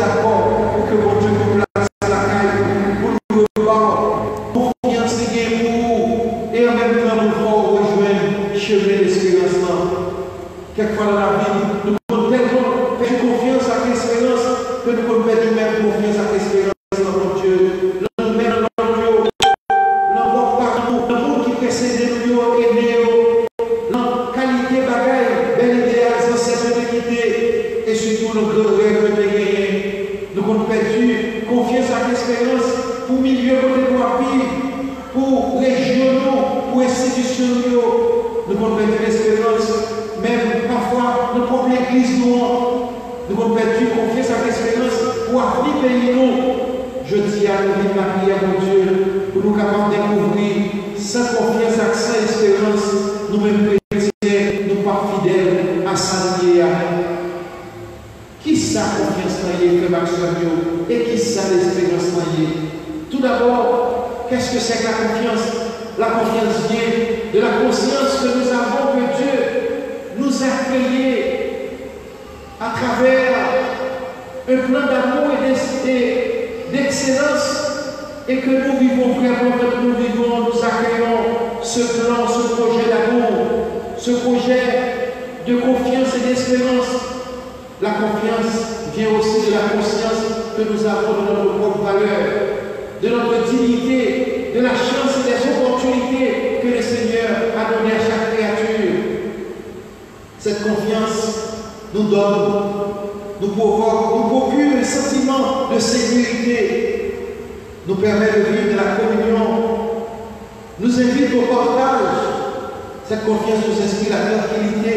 accords pour que mon Dieu nous place à la caille, pour nous revoir, confiance et pour et en même temps nous faire rejoindre le chemin d'espérance. Quelquefois dans la vie, nous avons tellement fait confiance à l'espérance que nous pouvons mettre même confiance à l'espérance dans mon Dieu. Nous mettons dans Dieu, l'amour par nous, l'amour qui précède nous et nous, la qualité bagaille, bel idéal, sans cette équité, et surtout nos grands rêves de gagner. Nous avons perdu confiance à l'espérance pour milieu de nos vies, pour régionaux, pour institutions. Nous avons perdu l'espérance. Même parfois, notre propre église, nous avons perdu confiance à l'espérance pour avoir pays nous. Je dis à nous, ma prière, mon Dieu, pour nous capables de découvrir, sans confiance à cette espérance, nous-mêmes chrétiens, nous pas fidèles à sa prière. Qui ça confiance naïe, frère Maxime, et qui ça l'espérance naïe? Tout d'abord, qu'est-ce que c'est que la confiance? La confiance vient de la conscience que nous avons que Dieu nous a créés à travers un plan d'amour et d'excellence et que nous vivons vraiment, que nous vivons, nous accueillons ce plan, ce projet d'amour, ce projet de confiance et d'espérance. La confiance vient aussi de la conscience que nous avons de notre propre valeur, de notre dignité, de la chance et des opportunités que le Seigneur a donné à chaque créature. Cette confiance nous donne, nous procure un sentiment de sécurité, nous permet de vivre de la communion, nous invite au partage. Cette confiance nous inspire la tranquillité,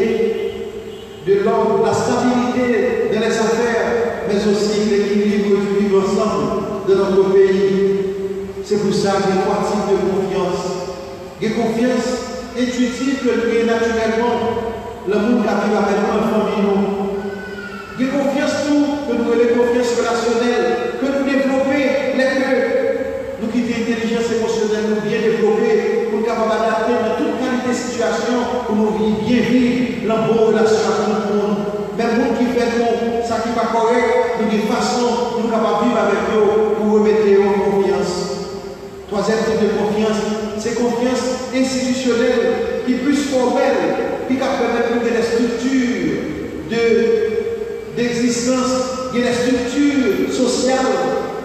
de l'ordre, la stabilité dans les affaires, mais aussi l'équilibre du vivre ensemble de notre pays. C'est pour ça qu'il y a trois types de confiance. Il y a confiance intuitive que nous avons naturellement. L'amour qui arrive avec nous en famille. Il y a confiance que nous avons confiance relationnelle, que nous développons, nous qui avons intelligence émotionnelle, nous bien développer, pour nous capables d'adapter dans toute qualité de situation, pour nous bien vivre la bonne relation avec tout le monde. Même nous qui faisons ça qui n'est pas correct, nous avons façon, nous capables de vivre avec eux pour remettre en confiance. Troisième type de confiance, c'est confiance institutionnelle qui est plus formelle, qui permet de des structures d'existence, il y a des structures sociales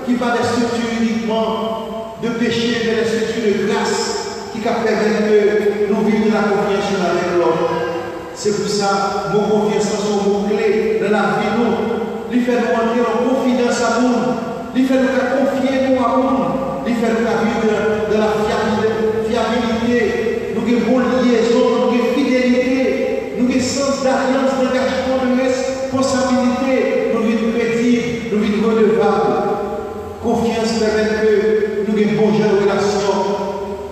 qui pas des structures uniquement de péché, mais des structures de grâce qui permettent de nous vivre de la confiance l'un avec l'autre. C'est pour ça que nos confiances sont nos clés dans la vie. Nous fait nous entrer en confidence à nous, il fait nous confier nous à nous, il fait nous vivre de la fiabilité, nous avons une bonne liaison, nous avons une fidélité, nous avons un sens d'alliance, d'engagement, de responsabilité, nous avons une crédit, nous avons une redevable. Confiance permet que nous ayons une bonne relation.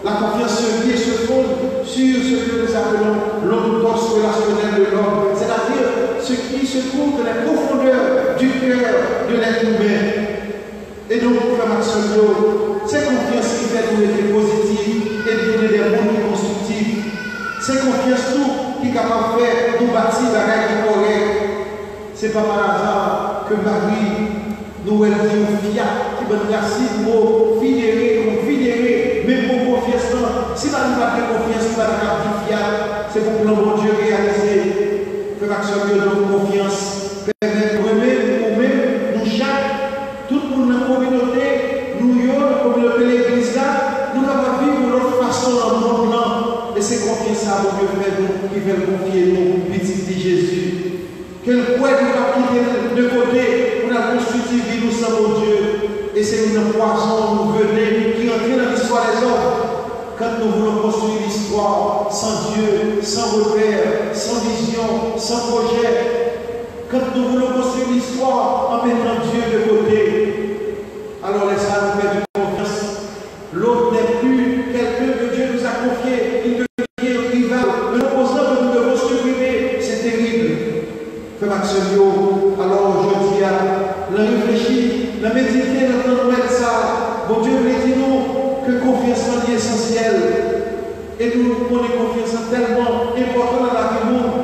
La confiance se fonde sur ce que nous appelons l'orthodoxe relationnel de l'homme, c'est-à-dire ce qui se trouve dans la profondeur du cœur de l'être humain. Et donc, frère Maxime, c'est confiance qui fait nous être positifs et de donner des bons constructifs. C'est confiance tout qui est capable de faire nous bâtir la règle correcte. Ce n'est pas par hasard que Marie nous a dit fiat, qui va nous racine pour fédérer, même pour confiance. Si nous n'avons pas de confiance, nous n'avons pas de fiat, c'est pour que le bon Dieu réalise. Frère Maxime, notre confiance permet de remettre nous-mêmes, nous chaque, tout le monde dans la communauté, nous, la communauté de l'église là, nous avons vivre de notre façon dans le monde là. Et c'est confiance à mon Dieu qui fait confier nous, petit de Jésus. Quel point nous avons quitté de côté pour la construire vie, nous sommes mon Dieu. Et c'est une poison, nous venons, qui entre dans l'histoire des hommes. Quand nous voulons construire l'histoire sans Dieu, sans repère, sans vision, sans projet, quand nous voulons construire l'histoire en mettant Dieu de côté, alors laissez-nous nous faire du confiance. L'autre n'est plus quelqu'un que Dieu nous a confié, il devient un rival. L'opposant que nous devons supprimer, c'est terrible. Frère Maxime, alors je dis à la réfléchir, la méditer, la nouvelle ça. Bon Dieu, dit-nous que confiance est essentielle. Et nous prenons confiance tellement important dans la vie du monde.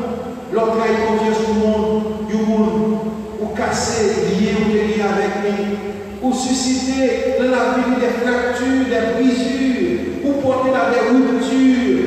Lorsqu'il y a confiance au monde, du monde, ou cassé, lié ou lié avec lui, ou susciter dans la vie des fractures, des brisures, ou porter dans des ruptures.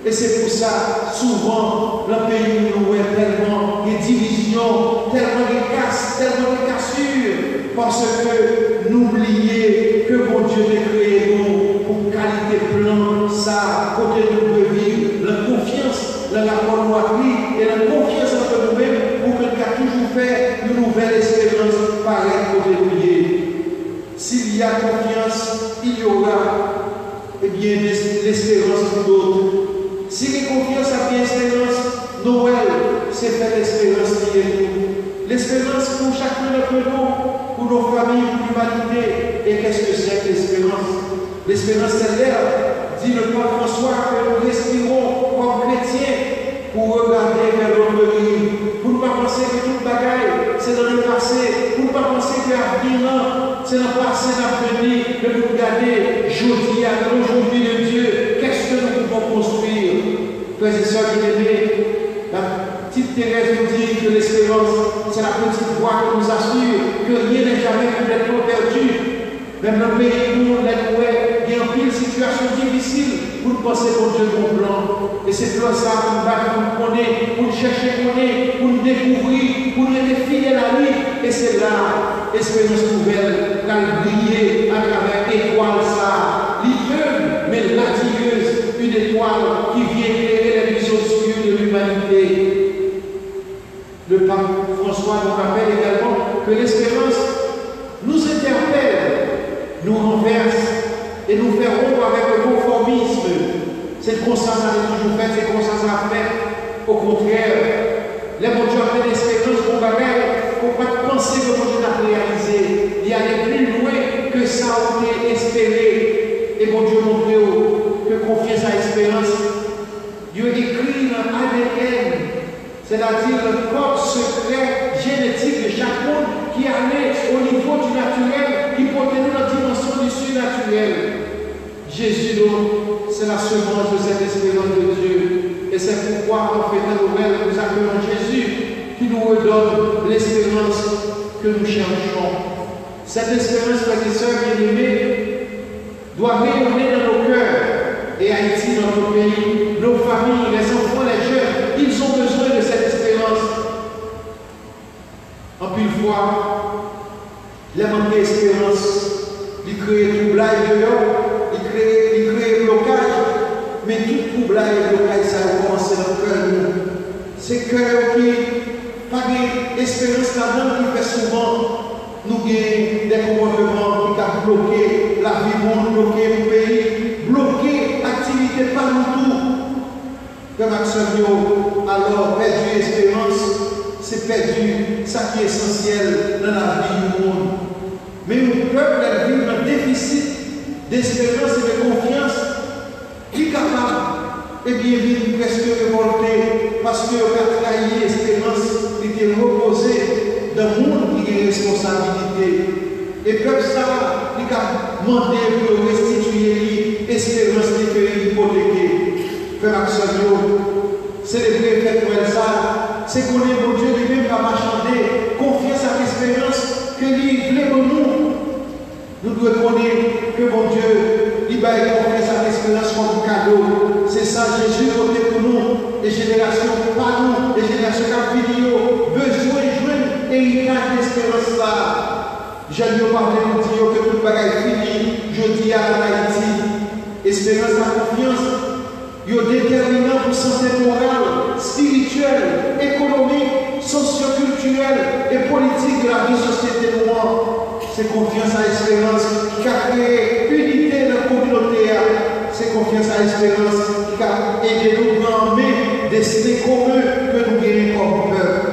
Et c'est pour ça, souvent, le pays nous est tellement de divisions, tellement de casses, tellement de cassures, parce que n'oubliez que mon Dieu a créé nous pour qualité plan, ça, côté de nous vivre, la confiance dans la parole à lui et la confiance entre nous-mêmes pour que nous a toujours fait une nouvelle espérance pareille côté de nous. S'il y a confiance, il y aura eh bien, l'espérance pour d'autres. Si les confiance a bien espérance, Noël, c'est faire l'espérance qui est nous. L'espérance pour chacun d'entre nous, pour nos familles, pour l'humanité. Et qu'est-ce que c'est que l'espérance? L'espérance, c'est l'air, dit le pape François, que nous respirons comme chrétiens pour regarder vers notre vie, pour ne pas penser que toute bagaille, c'est dans le passé, pour ne pas penser que l'avenir, c'est dans le passé, l'avenir, que nous regarder aujourd'hui, à l'aujourd'hui de Dieu, qu'est-ce que nous pouvons construire? Frères et sœurs bien-aimés, la petite Thérèse nous dit que l'espérance, c'est la petite voix qui nous assure que rien n'est jamais complètement perdu. Même le pays où on est, il y a une situation difficile pour penser pour Dieu bon plan. Et c'est pour ça qu'on va nous connaître, pour chercher à connaître, pour nous découvrir, pour nous être fidèles à lui. Et c'est là, espérance nouvelle, qu'elle brille à travers l'étoile, ça, l'immeuble, mais latilleuse, une étoile qui vient éclairer les visions obscures de l'humanité. Le pape François nous rappelle également que l'espérance nous interpelle, nous renverse et nous fait rompre avec le conformisme. C'est comme ça que ça a toujours fait, c'est comme ça que ça a fait. Au contraire, les bon Dieu a fait l'espérance pour bagarre, pour pas penser que mon Dieu a réalisé. Il y aller plus loin que ça a été espéré. Et mon Dieu montre que confiance à l'espérance, Dieu écrit dans l'ADN, c'est-à-dire le code secret génétique de chaque monde qui allait au niveau du naturel, qui portait nous la dimension du surnaturel. Jésus, c'est la semence de cette espérance de Dieu. Et c'est pourquoi, en fait, Noël, nous appelons Jésus, qui nous redonne l'espérance que nous cherchons. Cette espérance, frères et sœurs bien-aimés, doit rayonner dans nos cœurs. Et Haïti, notre pays, nos familles, les enfants, les jeunes, ils ont besoin de cette espérance. En plus de fois, les manques d'espérance, ils créent troublage dehors, ils créent blocage, mais tout troublage et blocage, ça a commencé dans le cœur. C'est cœur qui, pas d'espérance là-dedans, qui fait souvent nous gagner des comportements qui ont bloqué la vie monde, bloqué le pays, bloqué l'activité par nous tout. Comme Axel, alors perdu l'espérance, c'est perdu ça qui est essentiel dans la vie du monde. Mais le peuple vit un déficit d'espérance et de confiance qui est capable, et bien vite presque révolté, parce que a trahi l'espérance qui était reposée dans le monde qui a responsabilité. Et le peuple ça, il a demandé pour restituer l'espérance qui est hypothéquée. Frère Axel, célébrer fête Noël ça, c'est qu'on est mon Dieu lui-même va marchander, confiance à l'espérance que lui voulait pour nous. Nous devons connaître que mon Dieu, il va confiance à l'espérance comme cadeau. C'est ça, Jésus donné pour nous, les générations par nous, les générations qui vidéo, besoin de joindre héritage d'espérance là. Je ne pas nous dire que tout bagaille fini, je dis à Haïti, espérance à confiance. Il est déterminant pour santé morale, spirituelle, économique, socio-culturelle et politique de la vie société noire. C'est confiance à l'espérance qui a créé unité dans la communauté. C'est confiance à l'espérance qui a aidé nous à emmener des cités communes que nous gagnons comme peuple.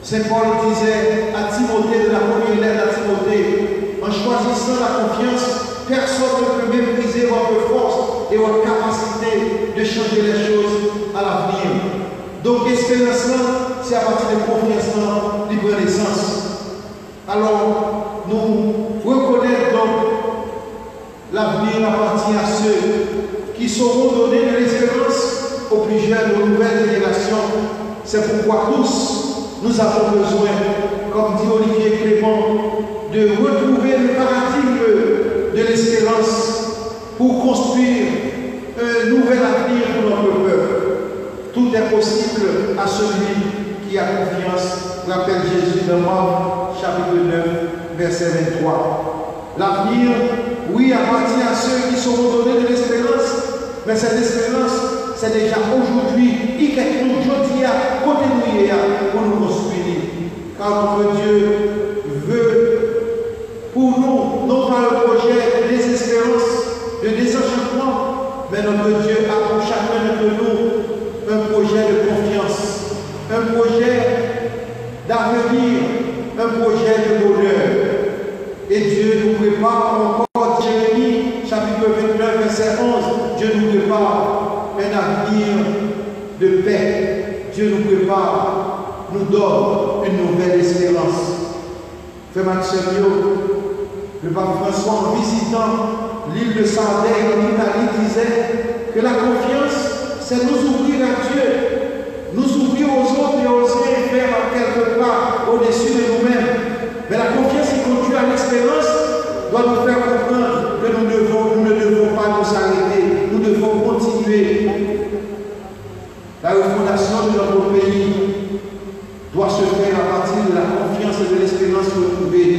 Saint Paul disait à Timothée, de la première lettre à Timothée, en choisissant la confiance, personne ne peut mépriser votre force et votre capacité de changer les choses à l'avenir. Donc, l'espérance, c'est à partir de confiance, libre naissance. Alors, nous reconnaissons donc l'avenir appartient à ceux qui sauront donner de l'espérance aux plus jeunes, aux nouvelles générations. C'est pourquoi tous, nous avons besoin, comme dit Olivier Clément, de retrouver le paradigme de l'espérance pour construire un nouvel avenir pour notre peuple. Tout est possible à celui qui a confiance, rappelle Jésus dans Marc chapitre 9, verset 23. L'avenir, oui, appartient à ceux qui seront donnés de l'espérance, mais cette espérance, c'est déjà aujourd'hui, il y a aujourd'hui à côté de pour nous construire. Car notre Dieu veut pour nous, non pas un projet de désespérance, de désenchantement, mais notre Dieu a pour chacun de nous un projet de confiance, un projet d'avenir, un projet de bonheur. Et Dieu nous prépare encore, Jérémie, chapitre 29, verset 11, Dieu nous prépare un avenir de paix. Dieu nous prépare, nous donne une nouvelle espérance. Frère Maximio, le pape François, en visitant l'île de Sardaigne en Italie, disait que la confiance, c'est nous ouvrir à Dieu, nous ouvrir aux autres et oser faire quelque part au-dessus de nous-mêmes. Mais la confiance qui conduit à l'espérance doit nous faire comprendre que nous ne devons pas nous arrêter, nous devons continuer. La refondation de notre pays doit se faire à partir de la confiance et de l'espérance retrouvée.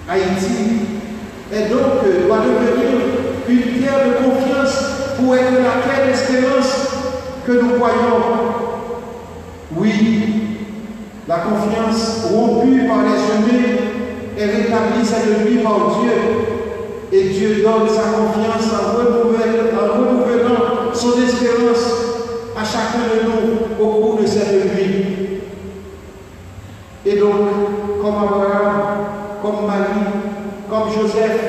Haïti et donc doit devenir une terre de confiance pour être la terre d'espérance que nous croyons. Oui, la confiance rompue par les humains est rétablie cette nuit par Dieu. Et Dieu donne sa confiance en renouvelant son espérance à chacun de nous au cours de cette nuit. Et donc, comme Abraham, comme Marie, comme Joseph,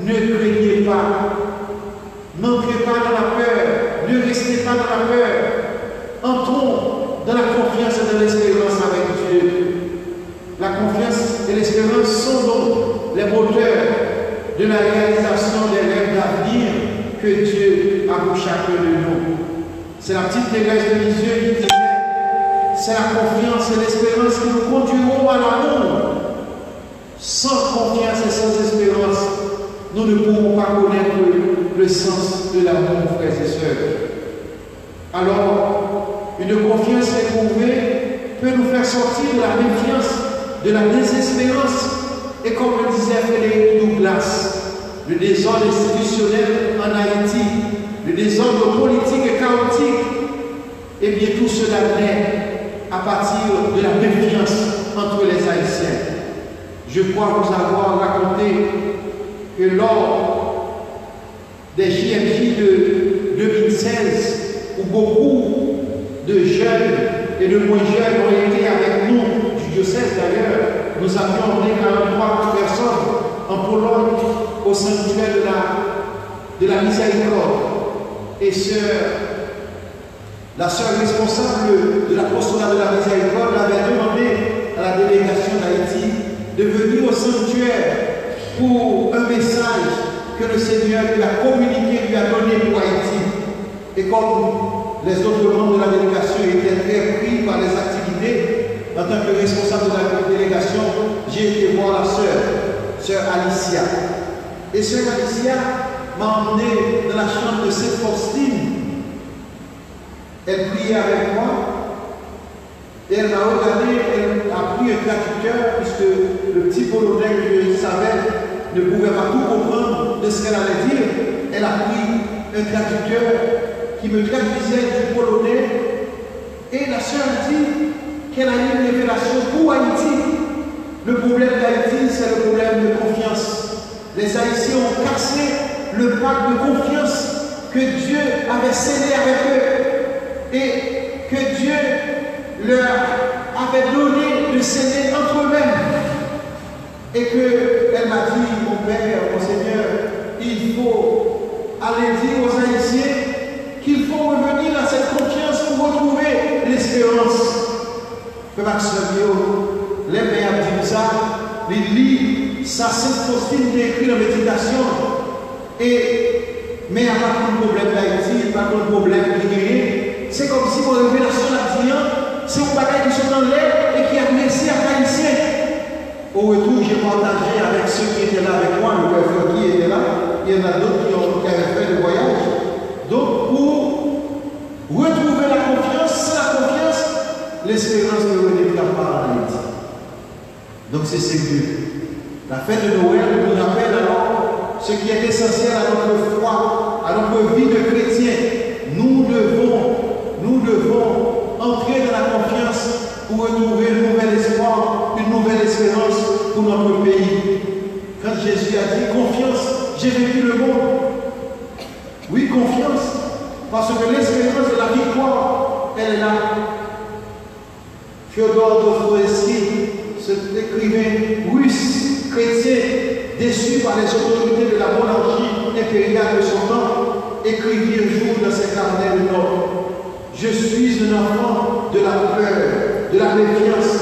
ne craignez pas. N'entrez pas dans la peur. Ne restez pas dans la peur. Entrons dans la confiance et dans l'espérance avec Dieu. La confiance et l'espérance sont donc les moteurs de la réalisation des rêves d'avenir que Dieu a pour chacun de nous. C'est la petite Thérèse de Lisieux qui disait, c'est la confiance et l'espérance qui nous conduiront à l'amour. Sans confiance et sans espérance, nous ne pourrons pas connaître le sens de l'amour, frères et sœurs. Alors, une confiance éprouvée peut nous faire sortir de la méfiance, de la désespérance, et comme le disait Frédéric Douglas, le désordre institutionnel en Haïti, le désordre politique et chaotique, et bien tout cela naît à partir de la méfiance entre les Haïtiens. Je crois vous avoir raconté que lors des JMJ de 2016, où beaucoup de jeunes et de moins jeunes ont été avec nous, du diocèse d'ailleurs, nous avions emmené 43 personnes en Pologne au sanctuaire de la miséricorde. Et la sœur responsable de l'apostolat de la miséricorde avait demandé à la délégation d'Haïti de venir au sanctuaire pour un message que le Seigneur lui a communiqué, lui a donné pour Haïti. Et comme les autres membres de la délégation étaient très pris par les activités, en tant que responsable de la délégation, j'ai été voir la sœur Alicia. Et sœur Alicia m'a emmené dans la chambre de Sainte Faustine. Elle priait avec moi. Et elle m'a regardé, elle a pris un traducteur, puisque le petit polonais que je savais ne pouvait pas tout comprendre de ce qu'elle allait dire. Elle a pris un traducteur qui me traduisait du polonais. Et la sœur dit qu'elle a eu une révélation pour Haïti. Le problème d'Haïti, c'est le problème de confiance. Les Haïtiens ont cassé le pacte de confiance que Dieu avait scellé avec eux et que Dieu leur avait donné de sceller entre eux-mêmes. Et qu'elle m'a dit, mon Père, mon Seigneur, il faut aller dire aux Haïtiens qu'il faut revenir à cette confiance pour retrouver l'espérance. Que Maximio, les pères disent ça, les livres, ça c'est possible d'écrire la méditation. Mais il n'y a pas de problème d'Haïti, pas de problème de guérir. C'est comme si mon révélation a dit, c'est un bagage qui sont dans l'air et qui a blessé un haïtien. Au retour, j'ai partagé avec ceux qui étaient là avec moi, le père qui était là. Il y en a d'autres qui avaient fait le voyage. Donc, pour retrouver la confiance, sans la confiance, l'espérance ne reviendra pas en Haïti. Donc, c'est sérieux. La fête de Noël nous rappelle alors ce qui est essentiel à notre foi, à notre vie de chrétien. Nous devons entrer dans la confiance pour retrouver un nouvel espoir, une nouvelle espérance pour notre pays. Quand Jésus a dit confiance, j'ai vécu le monde. Oui, confiance, parce que l'espérance de la victoire, elle est là. Fyodor Dostoïevski, cet écrivain russe, chrétien, déçu par les autorités de la monarchie impériale de son temps, écrivit un jour dans ses carnets de notes: je suis un enfant de la peur, de la méfiance,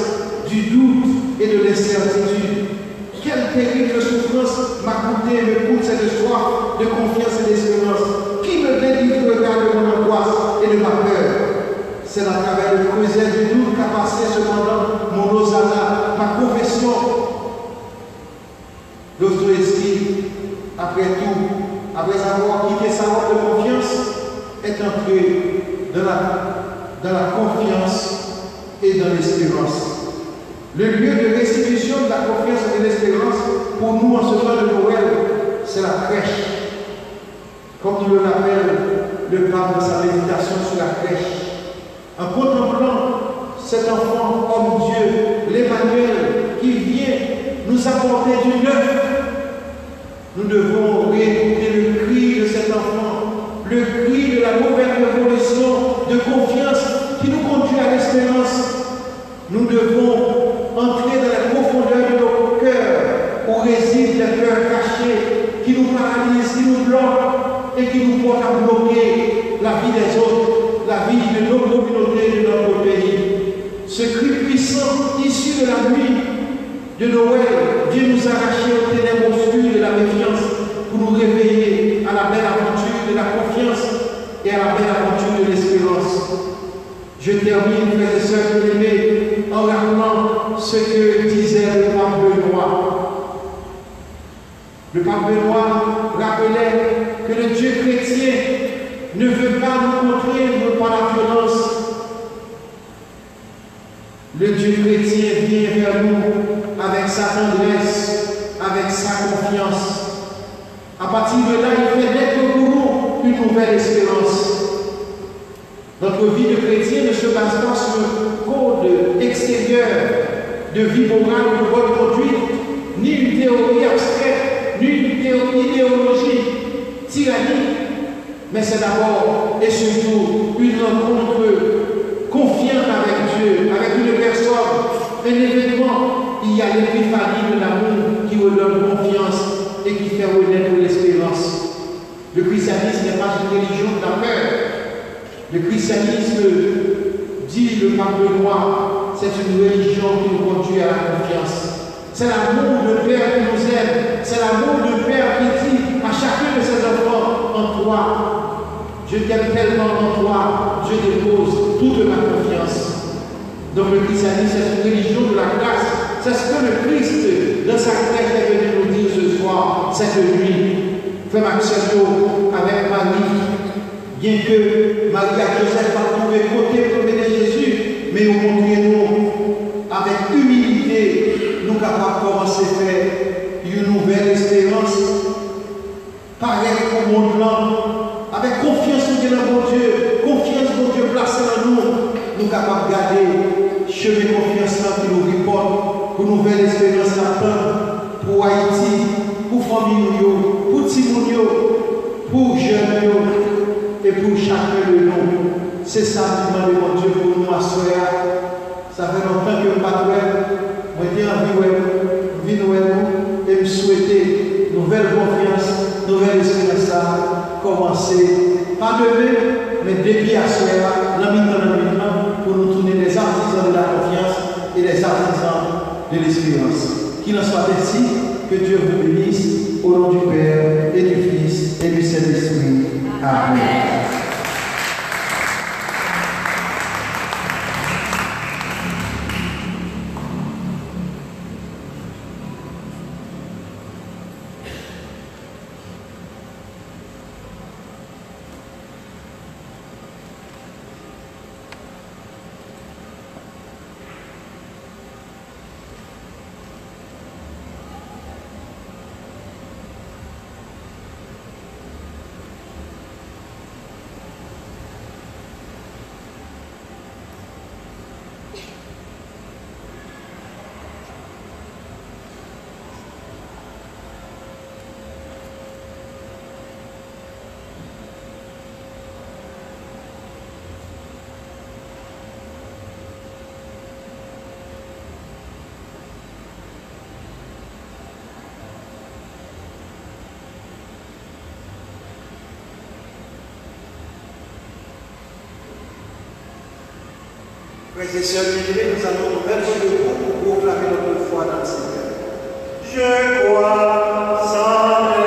du doute et de l'incertitude. Quelle terrible souffrance m'a coûté et me coûte cette soif de confiance et d'espérance. Qui me délivrera de mon angoisse et de ma peur? C'est à travers le creuset du doute qu'a passé cependant mon hosanna, ma confession. Dostoïevski, après tout, après avoir quitté sa robe de confiance, est entré dans la confiance et dans l'espérance. Le lieu de restitution de la confiance et de l'espérance pour nous en ce temps de Noël, c'est la crèche. Comme nous le rappelle le pape dans sa méditation sur la crèche. En contemplant cet enfant homme Dieu, l'Emmanuel, qui vient nous apporter du neuf, nous devons réécouter le cri de cet enfant, le cri de la nouvelle révolution de confiance qui nous conduit à l'espérance. Nous devons entrer dans la profondeur de nos cœurs où résident les cœurs cachés qui nous paralysent, qui nous bloquent et qui nous portent à bloquer la vie des autres, la vie de nos communautés, de notre pays. Ce cri puissant issu de la nuit de Noël vient nous arracher aux ténèbres obscures de la méfiance pour nous réveiller à la belle aventure de la confiance et à la belle aventure de l'espérance. Je termine, frères et sœurs bien-aimés, en rappelant ce que disait le pape Benoît. Le pape Benoît rappelait que le Dieu chrétien ne veut pas nous contraindre par la violence. Le Dieu chrétien vient vers nous avec sa tendresse, avec sa confiance. À partir de là, il fait naître pour nous une nouvelle espérance. Notre vie de chrétien ne se base pas sur un code extérieur de vie morale ou de bonne conduite, ni une théorie abstraite, ni une idéologie tyrannique, mais c'est d'abord et surtout une rencontre confiante avec Dieu, avec une personne, un événement. Il y a l'épiphanie de l'amour qui redonne confiance et qui fait renaître l'espérance. Le christianisme n'est pas une religion de la peur. Le christianisme, dit le pape Benoît, c'est une religion qui nous conduit à la confiance. C'est l'amour de Père qui nous aime. C'est l'amour de Père qui dit à chacun de ses enfants: en toi, je t'aime tellement, en toi, je dépose toute ma confiance. Donc le christianisme, c'est une religion de la grâce. C'est ce que le Christ, dans sa crèche, est venu nous dire ce soir, cette nuit. Frère Maximo, avec Marie, bien que Marie et Joseph pas trouvé côté pour aider Jésus, mais au montrez-nous avec humilité, nous capables de commencer à faire une nouvelle espérance, pareil au monde là, avec confiance en mon Dieu, confiance en Dieu placé en nous, nous capables de garder chemin de confiance là qui nous reporte pour nouvelle espérance là pour Haïti, pour famille, pour Timounio, pour jeunes et pour chacun de nous. C'est ça qui demande mon Dieu pour nous assurer. Ça fait longtemps que je ne pas moi j'ai envie de Noël et me souhaiter nouvelle confiance, nouvelle espérance, commencer pas demain, mais depuis à soir, l'ami pour nous tourner les artisans de la confiance et les artisans de l'espérance. Qu'il en soit ainsi, que Dieu vous bénisse, au nom du Père et du Fils et du Saint-Esprit. Amen. Frères et sœurs bien-aimés, nous allons nous mettre debout pour proclamer notre foi dans le Seigneur. Je crois sans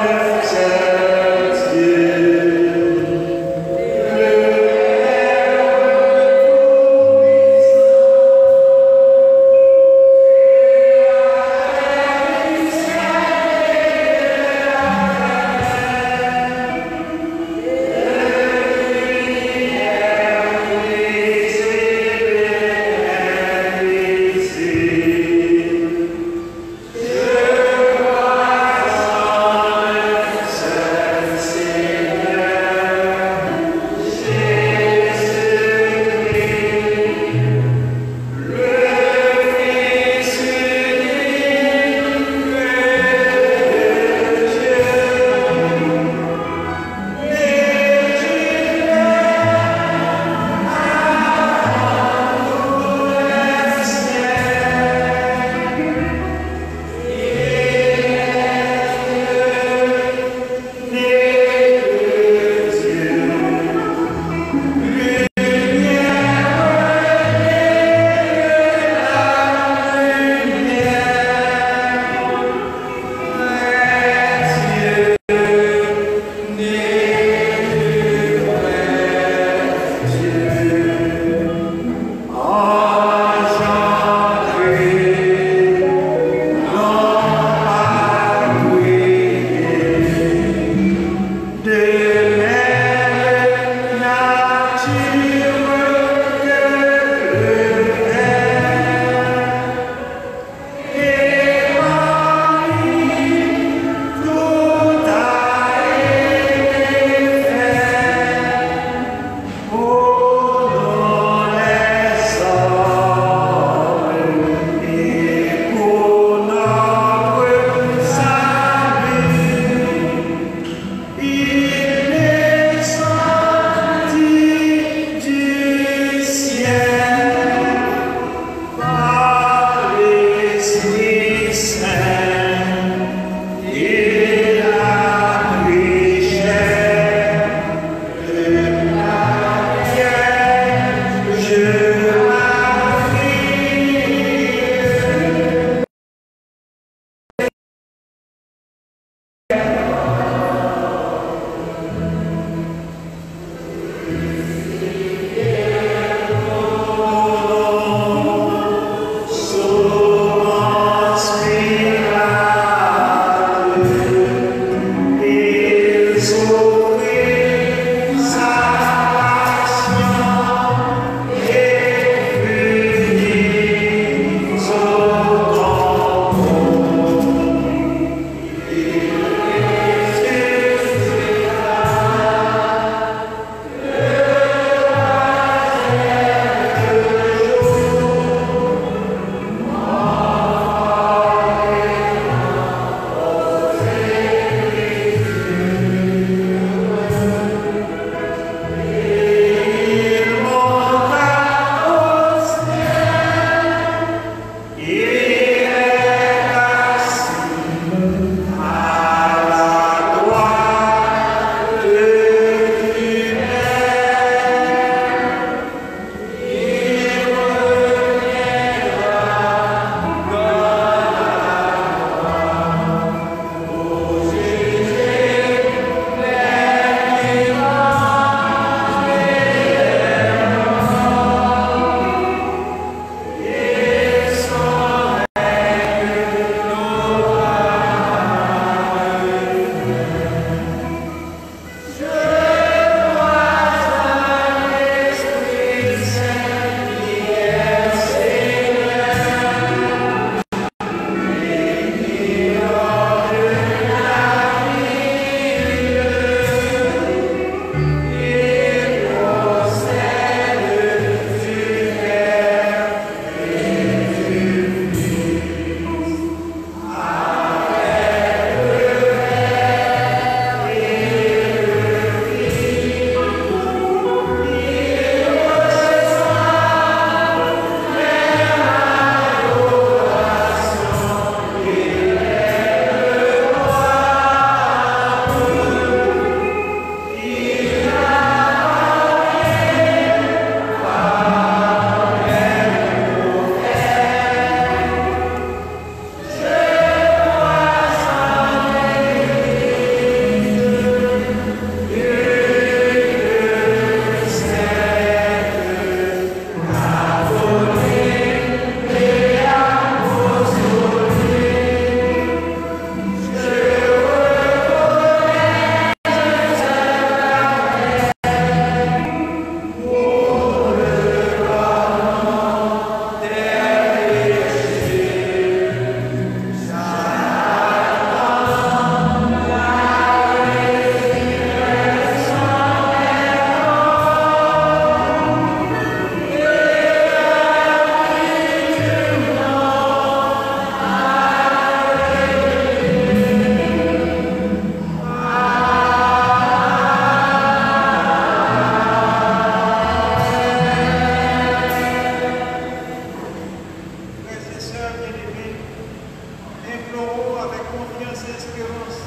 implorons avec confiance et espérance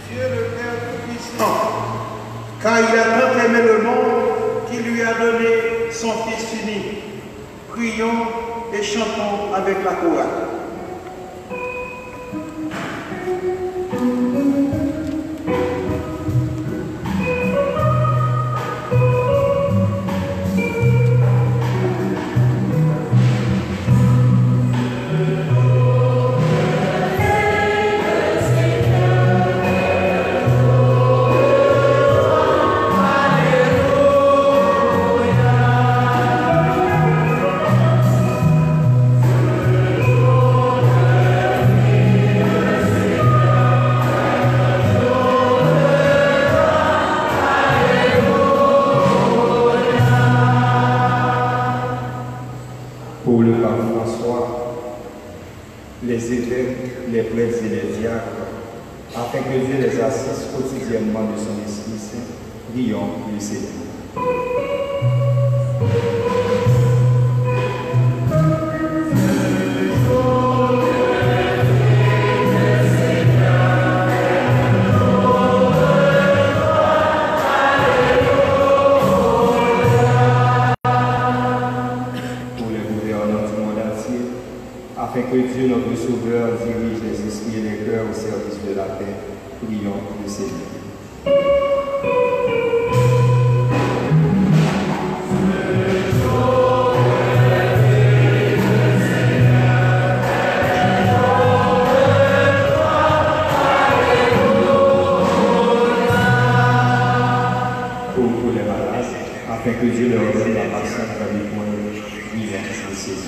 Dieu le Père Tout-Puissant, car il a tant aimé le monde qu'il lui a donné son Fils unique. Prions et chantons avec la chorale. Pour le pape François, les évêques, les prêtres et les diacres, afin que Dieu les assiste quotidiennement de son Esprit Saint, prions le Seigneur. Afin que Dieu, notre Sauveur, dirige les esprits et les cœurs au service de la paix, prions le Seigneur. Pour les malades, afin que Dieu leur donne la patience avec moi, prions le Seigneur.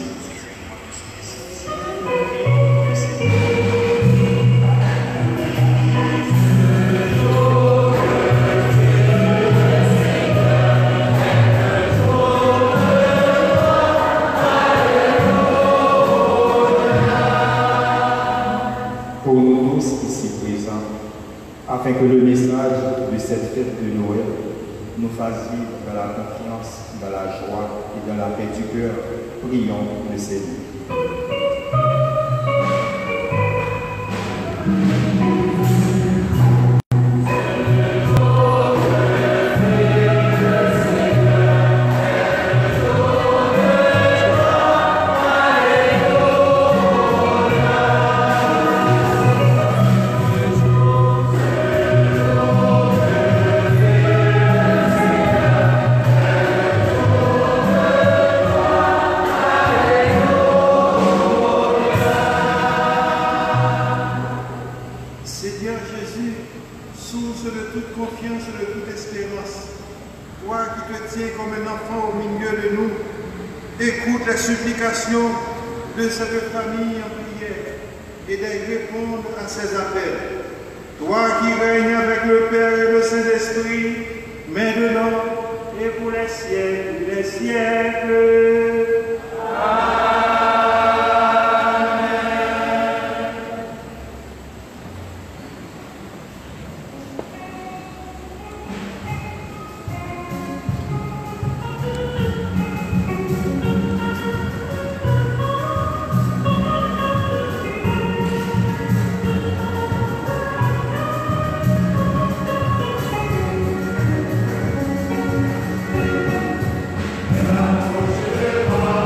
Pour nous tous ici présents, afin que le message de cette fête de Noël nous fasse vivre dans la confiance, dans la joie et dans la paix du cœur, prions le Seigneur. Seigneur Jésus, source de toute confiance et de toute espérance, toi qui te tiens comme un enfant au milieu de nous, écoute les supplications de cette famille en prière et réponds à ses appels. Toi qui règnes avec le Père et le Saint-Esprit, maintenant et pour les siècles des siècles. La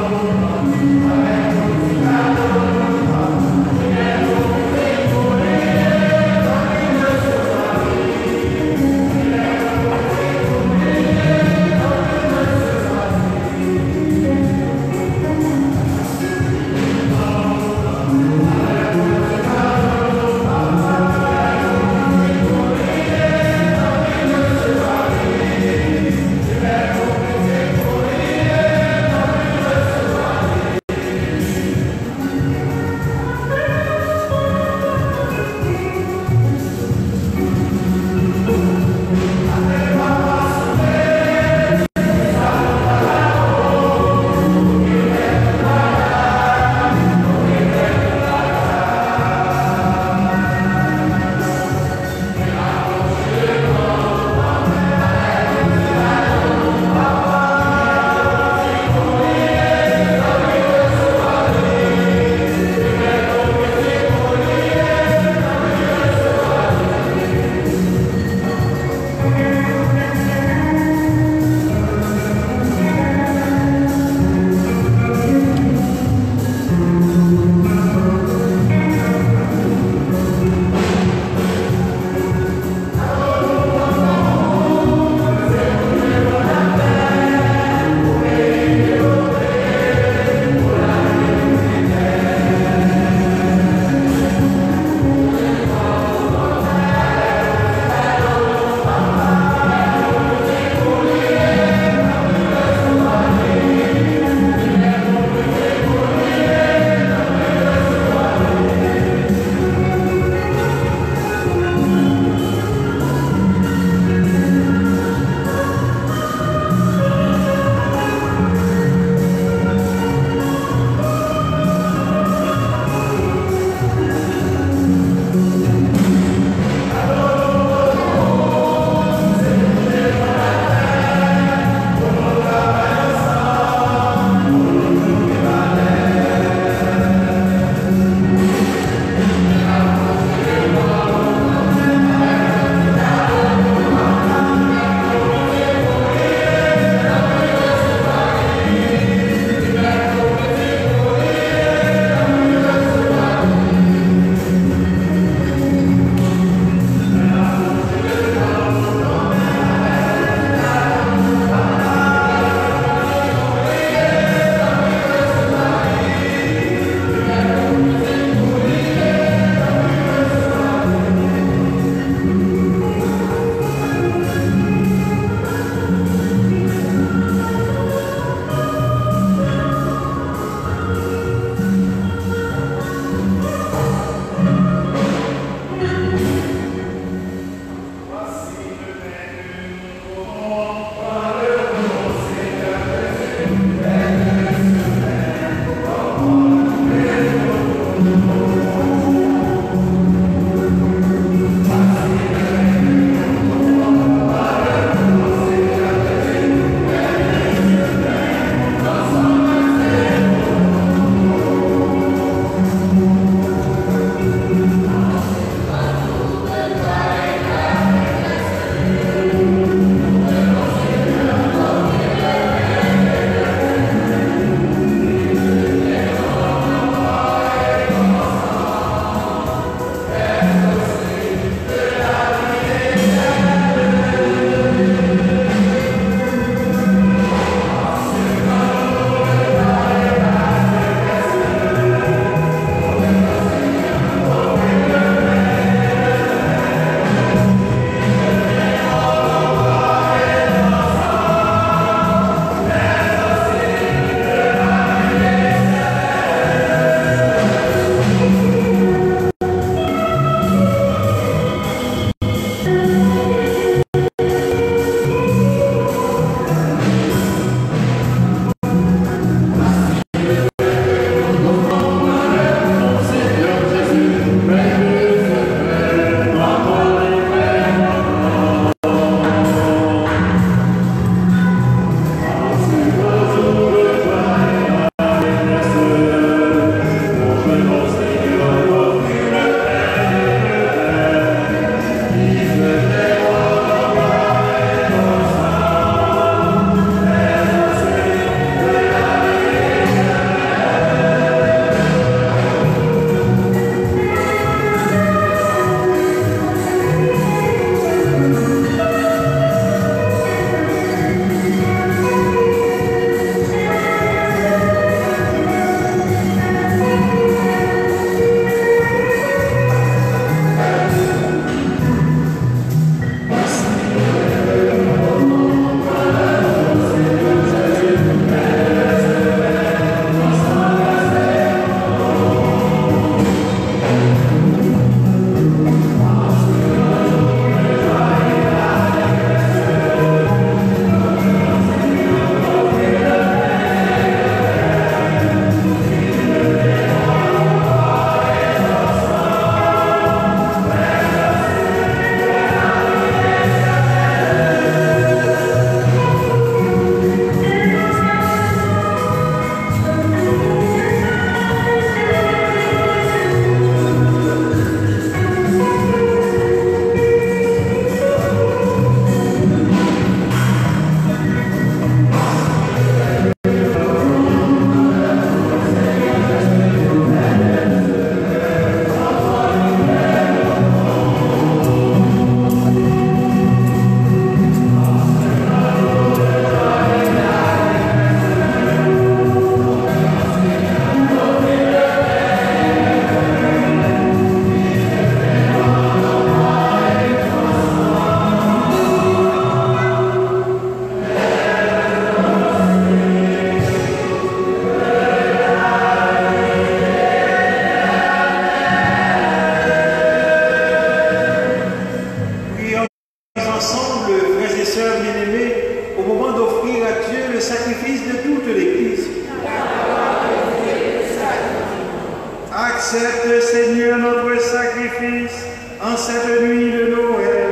en cette nuit de Noël,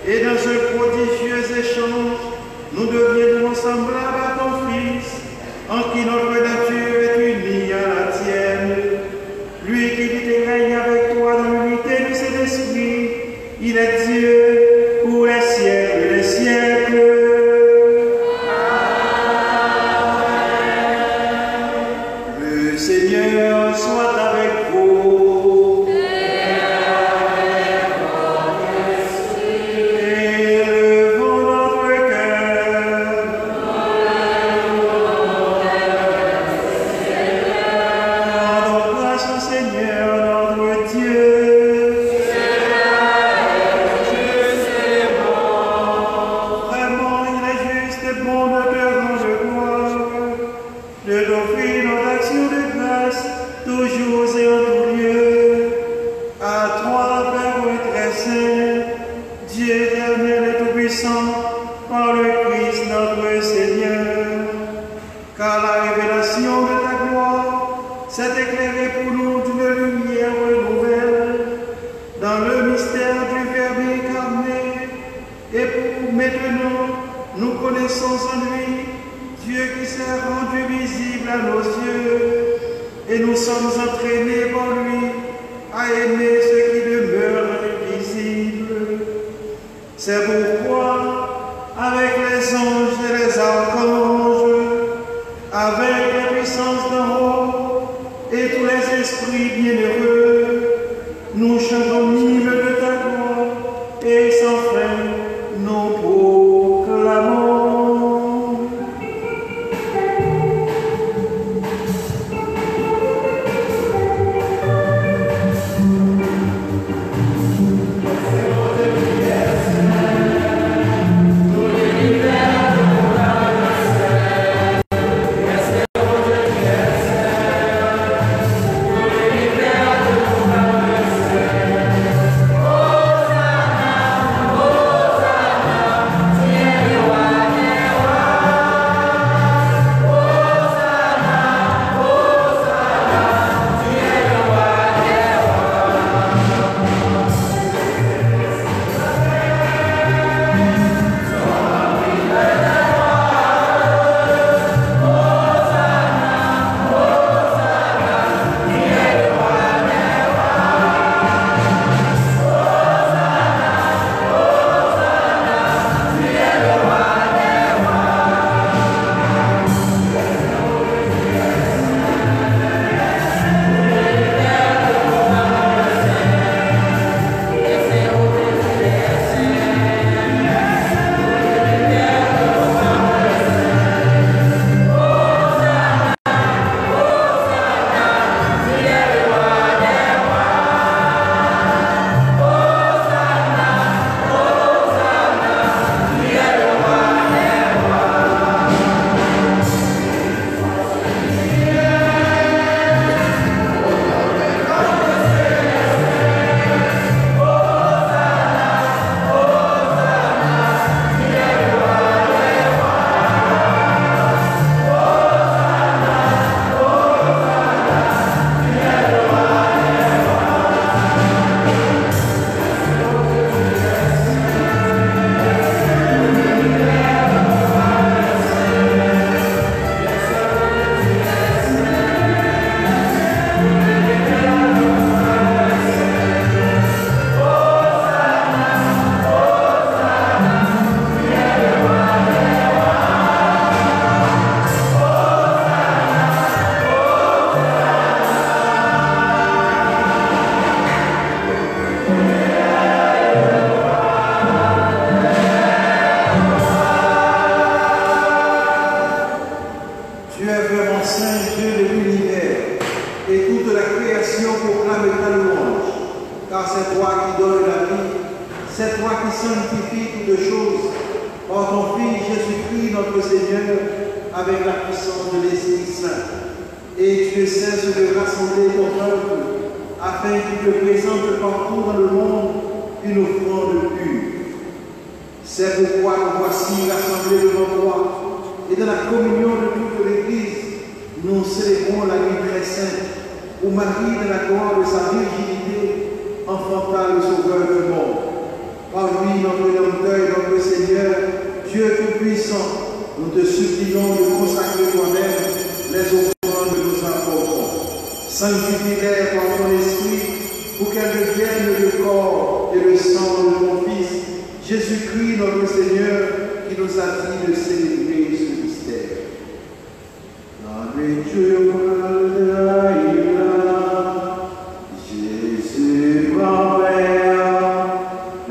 et dans un prodigieux échange, nous deviendrons semblables à ton Fils, en qui notre nature est unie à la tienne. Lui qui vit et règne avec toi dans l'unité du Saint-Esprit, il est Dieu pour les siècles des siècles. Le Seigneur soit avec vous. Élevons notre cœur. Rendons grâce au Seigneur notre Dieu. Vraiment, il est juste et bon de te rendre gloire, de t'offrir notre action de grâce, toujours et en tout lieu. À toi, Père très saint, Dieu éternel et tout-puissant, par le Christ notre Seigneur. Car la révélation de ta gloire s'est éclairée pour nous d'une lumière nouvelle, dans le mystère du Verbe incarné, et pour maintenant, nous connaissons en lui Dieu qui s'est rendu visible à nos yeux, et nous sommes entraînés par lui à aimer ce qui demeure invisible. C'est pourquoi, avec les anges et les archanges, avec la puissance d'en haut et tous les esprits bienheureux, nous chantons l'hymne de ta gloire et sans fin nous proclamons. Où Marie, de la gloire de sa virginité, enfanta le Sauveur. nous te supplions de consacrer toi-même les offrandes que nous apportons. Sanctifie-les par ton esprit pour qu'elles deviennent le corps et le sang de ton Fils, Jésus-Christ notre Seigneur, qui nous a dit de célébrer ce mystère. Jésus, grand Père,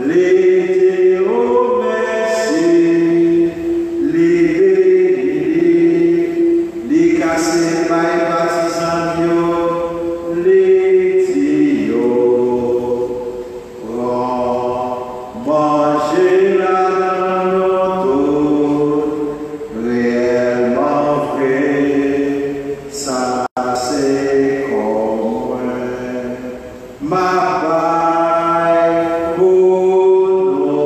les théos, merci, les cassés, les baptisants, les théos, manger la note, réellement vrai, ça c'est comme ma paille pour nous.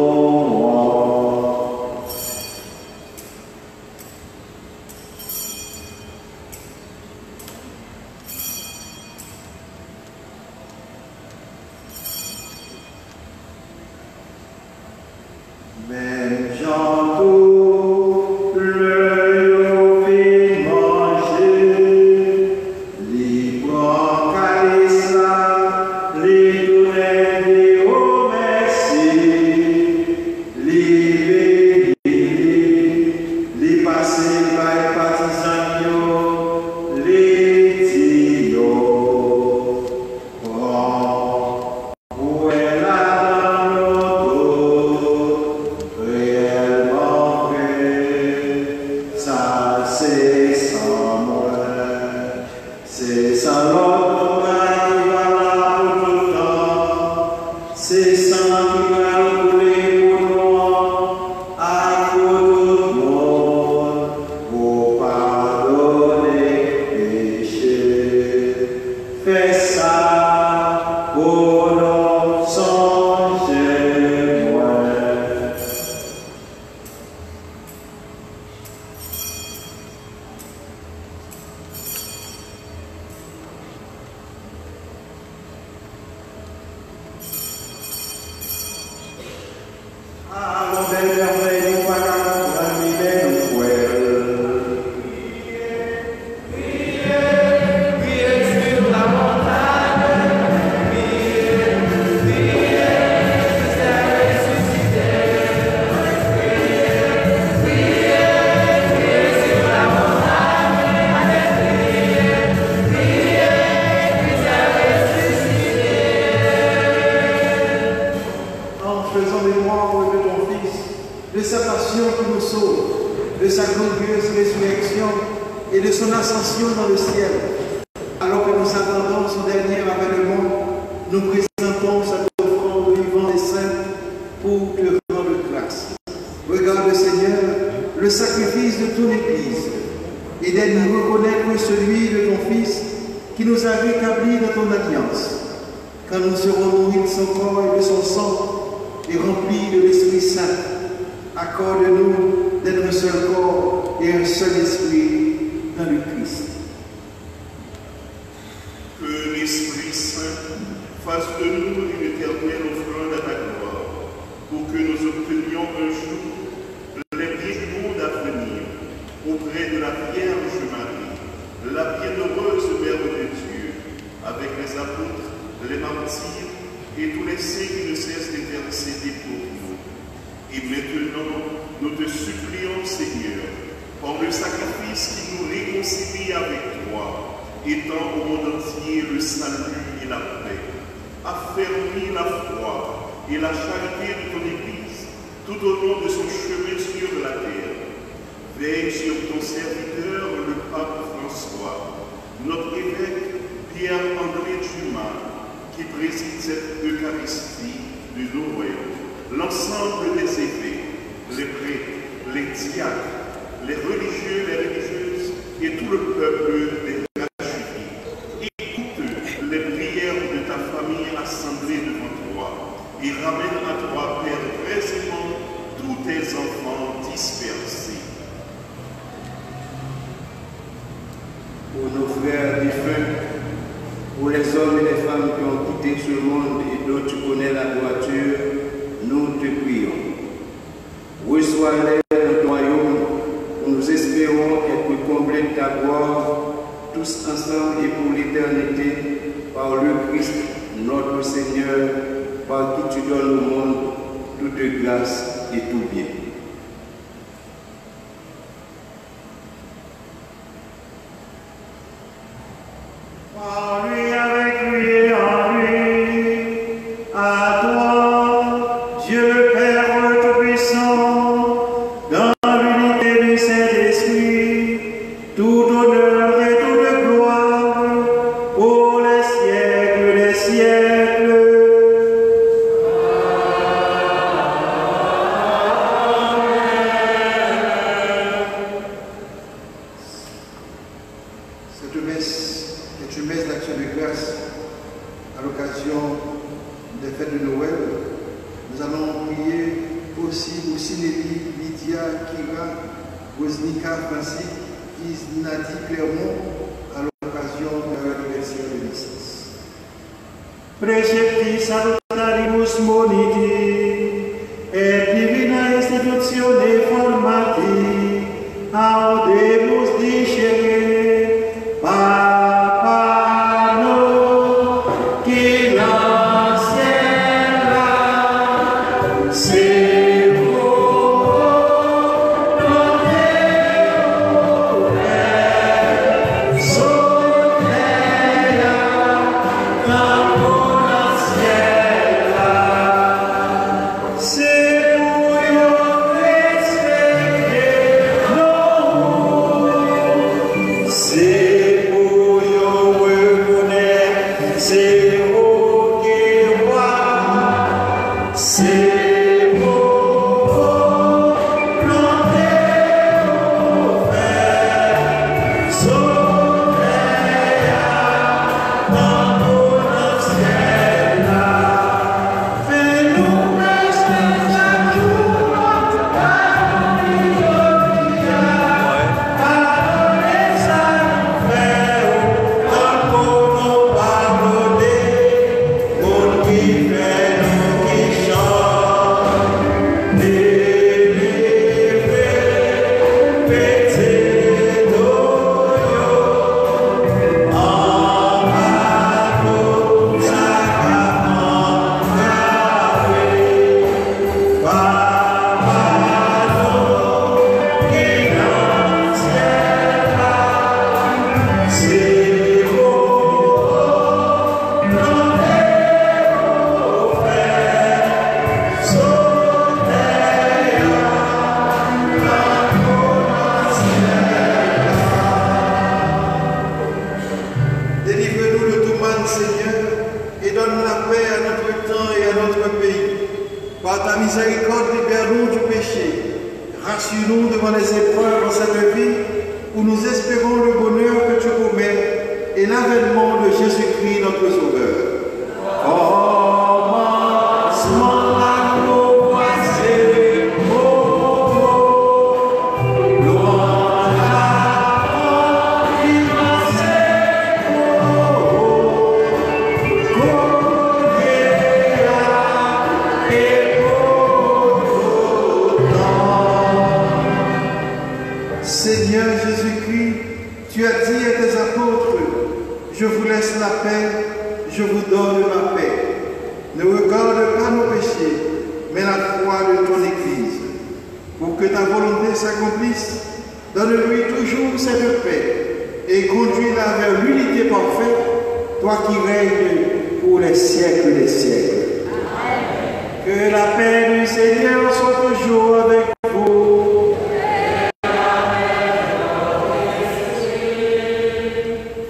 Même j'entends le vin manger, libre calice là, les douleurs des hauts merci, les passés par partisans, les tios, où est la réellement vrai, ça c'est sans moi, c'est sans l'autre qui va là pour tout le temps, c'est sans qui va rouler pour nous, à tout le monde, pour pardonner péché. Fais ça pour nous songer moi. Allons belle merveille, nous voilà, l'animé nous poêle. En faisant mémoire de ton Fils, de sa passion qui nous sauve, de sa glorieuse résurrection et de son ascension dans le ciel. Alors que nous attendons son dernier avènement, nous présentons cette offrande vivant et sainte pour te rendre grâce. Regarde, Seigneur, le sacrifice de ton Église et d'aide-nous reconnaître celui de ton Fils qui nous a rétablis dans ton alliance. Quand nous serons nourris de son corps et de son sang, et remplis de l'Esprit Saint, accorde-nous d'être un seul corps et un seul esprit dans le Christ. Que l'Esprit Saint fasse de nous une éternelle offrande à ta gloire, pour que nous obtenions un jour les biens du monde à venir, auprès de la Vierge Marie, la bienheureuse Mère de Dieu, avec les apôtres, les martyrs et tous les saints qui ne cessent d'intercéder pour nous. Et maintenant, nous te supplions, Seigneur, par le sacrifice qui nous réconcilie avec toi, étend au monde entier le salut et la paix. Affermis la foi et la charité de ton Église, tout au long de son chemin sur la terre. Veille sur ton serviteur, le pape François, notre évêque Pierre-André Dumas, qui préside cette Eucharistie du Noël, l'ensemble des évêques, les prêtres, les diacres, les religieux, les religieuses et tout le peuple des Rajulis. Écoute les prières de ta famille assemblée devant toi et ramène à toi, Père, précisément tous tes enfants dispersés. Pour nos frères défunts, pour les hommes et les femmes qui ont quitté ce monde et dont tu connais la droiture, nous te prions. Reçois-les dans ton royaume pour nous grâce et tout bien. En lui, avec lui et en lui, à toi, Dieu Père Tout-Puissant, dans l'unité du Saint-Esprit, tout honneur et toute gloire pour les siècles des siècles. Cette messe est une messe d'action de grâce à l'occasion des fêtes de Noël. Nous allons prier aussi pour Sinélie, Lydia, Kira, Rosnika, Francis, Isnadi, Clermont à l'occasion de l'anniversaire de naissance. Precepti salutarimus moniti, et divina institutione formati, audemus dicere, Papa no, qui dans ciel là, c'est vous, notre Père, soleil, dans mon ciel là, c'est pour nous respecter nous, c'est pour nous reconnaître, c'est vous qui roi, c'est pour planter nos frères, soleil dans mon ciel là, fais-nous rester chaque jour notre pain quotidien, pardonnez ça nous fait, donne-nous nos pardonner, pour qui fait nous qui chante, délivrer, péter nos yeux, en bateau, sacrement gravé, Papa no, qui dans le ciel là, c'est vous, notre Père, soleil dans mon ciel. Délivre-nous de tout mal, Seigneur, et donne la paix à notre temps et à notre pays. Par ta miséricorde, libère-nous du péché. Rassure-nous devant les épreuves en cette vie, où nous espérons le bonheur que tu promets et l'avènement de Jésus-Christ, notre Sauveur. Commencement à nos voisins, louange à Seigneur Jésus-Christ, tu as dit à tes apôtres, je vous laisse la paix, je vous donne ma paix. Ne regarde pas nos péchés, mais la foi de ton Église. Pour que ta volonté s'accomplisse, donne-lui toujours cette paix et conduis-la vers l'unité parfaite, toi qui règnes pour les siècles des siècles. Que la paix du Seigneur soit toujours avec vous.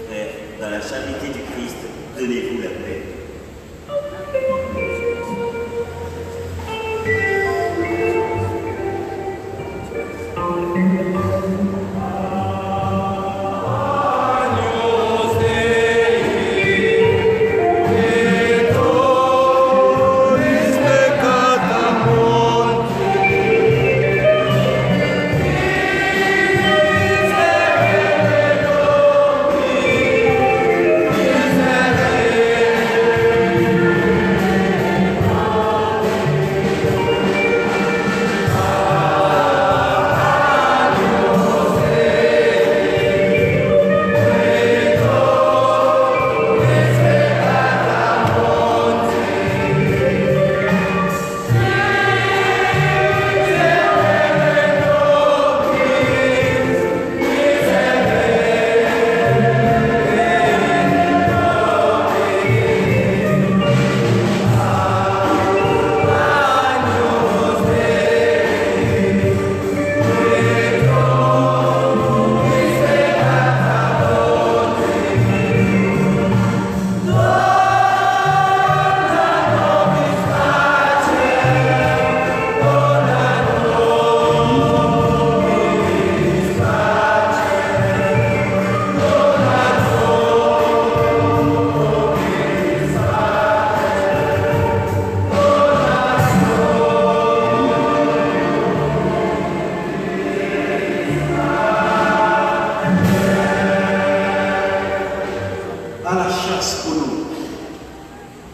Frères, dans la charité du Christ, donnez-vous la paix. Este catamonte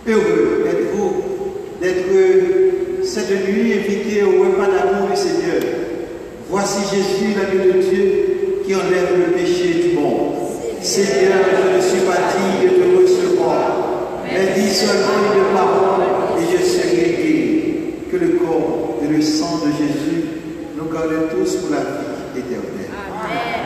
Heureux êtes-vous d'être cette nuit invité au repas d'amour du Seigneur. Voici Jésus, l'agneau de Dieu, qui enlève le péché du monde. Seigneur, je ne suis pas digne de te recevoir, mais dis seulement une parole et je serai guéri. Que le corps et le sang de Jésus nous gardent tous pour la vie éternelle. Amen.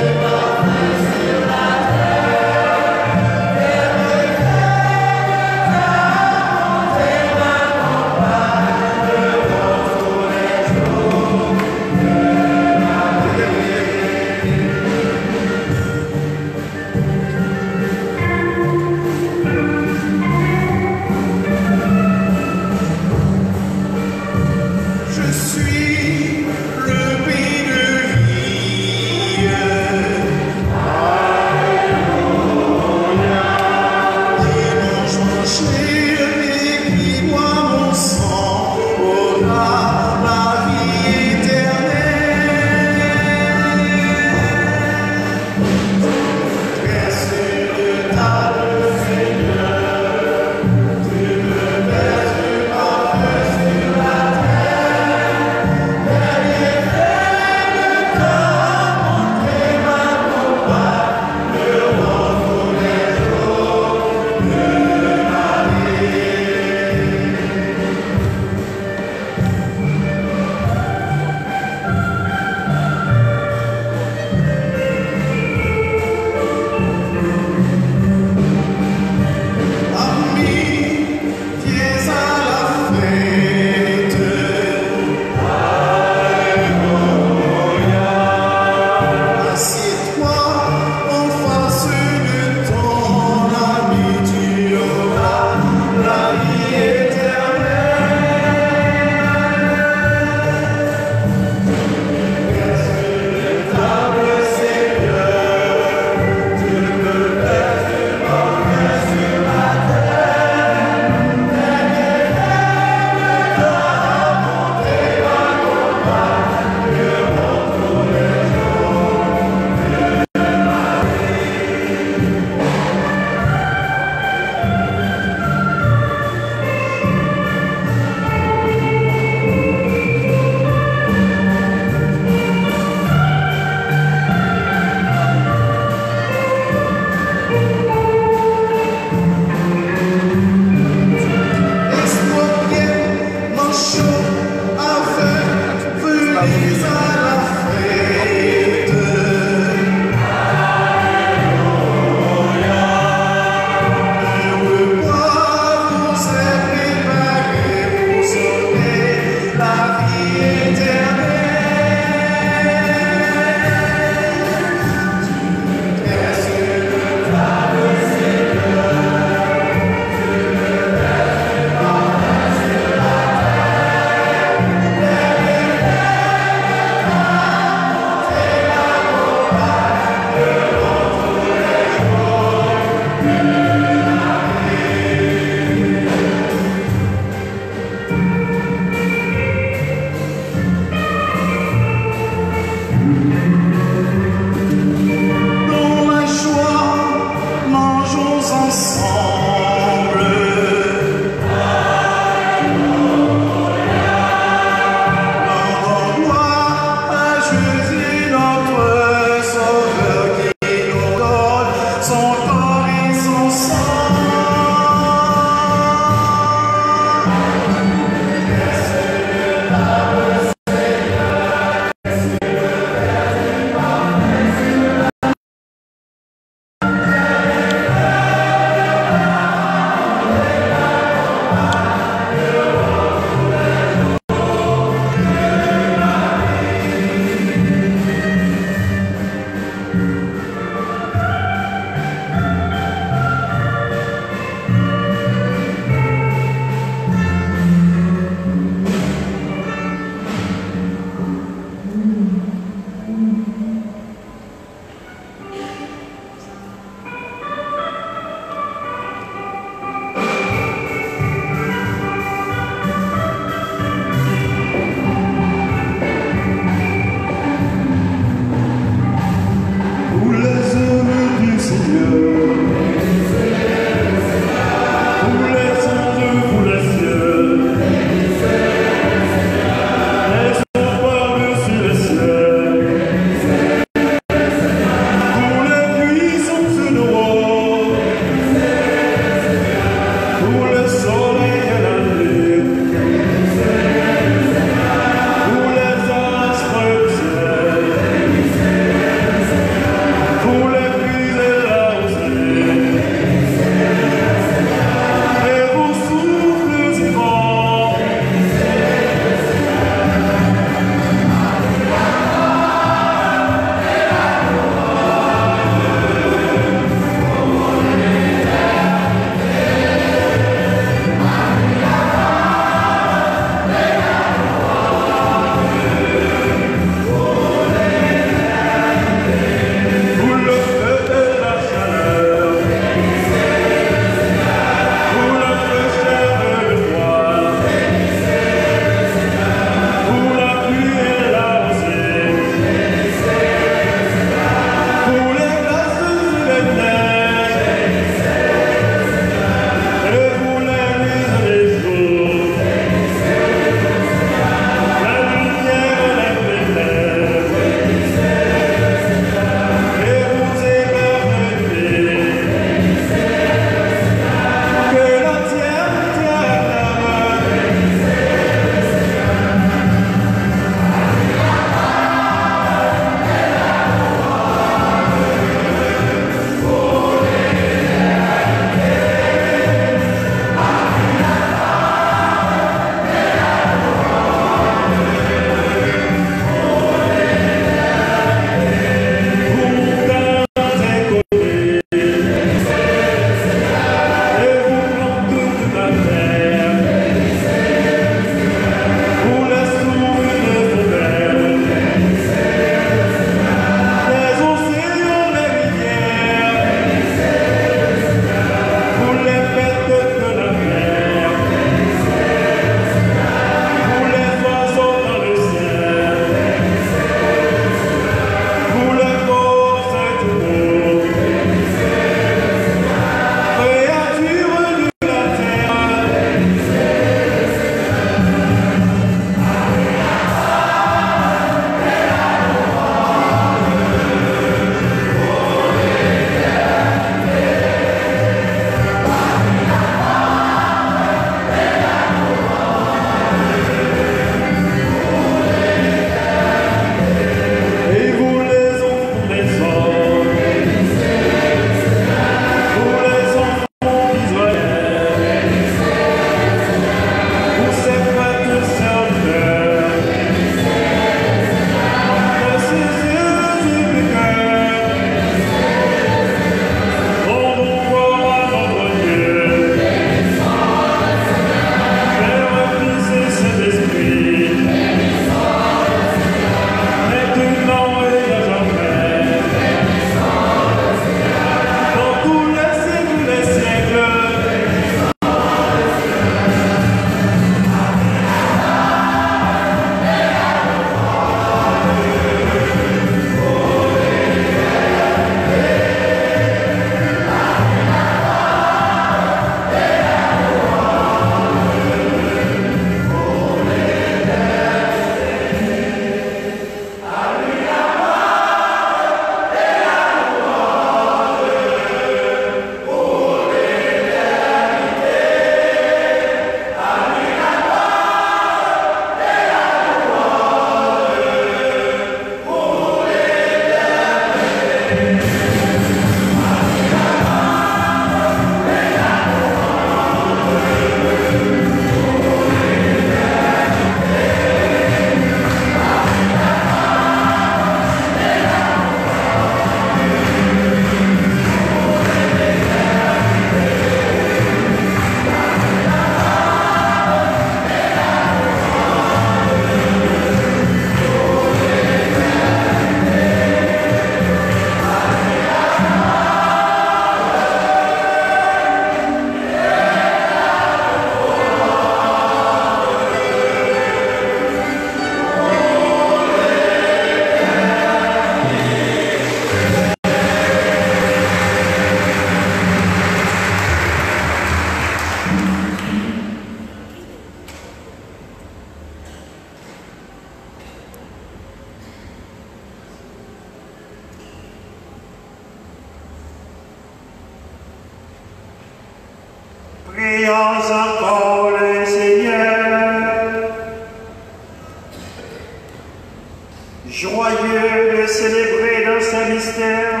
joyeux de célébrer dans ce mystère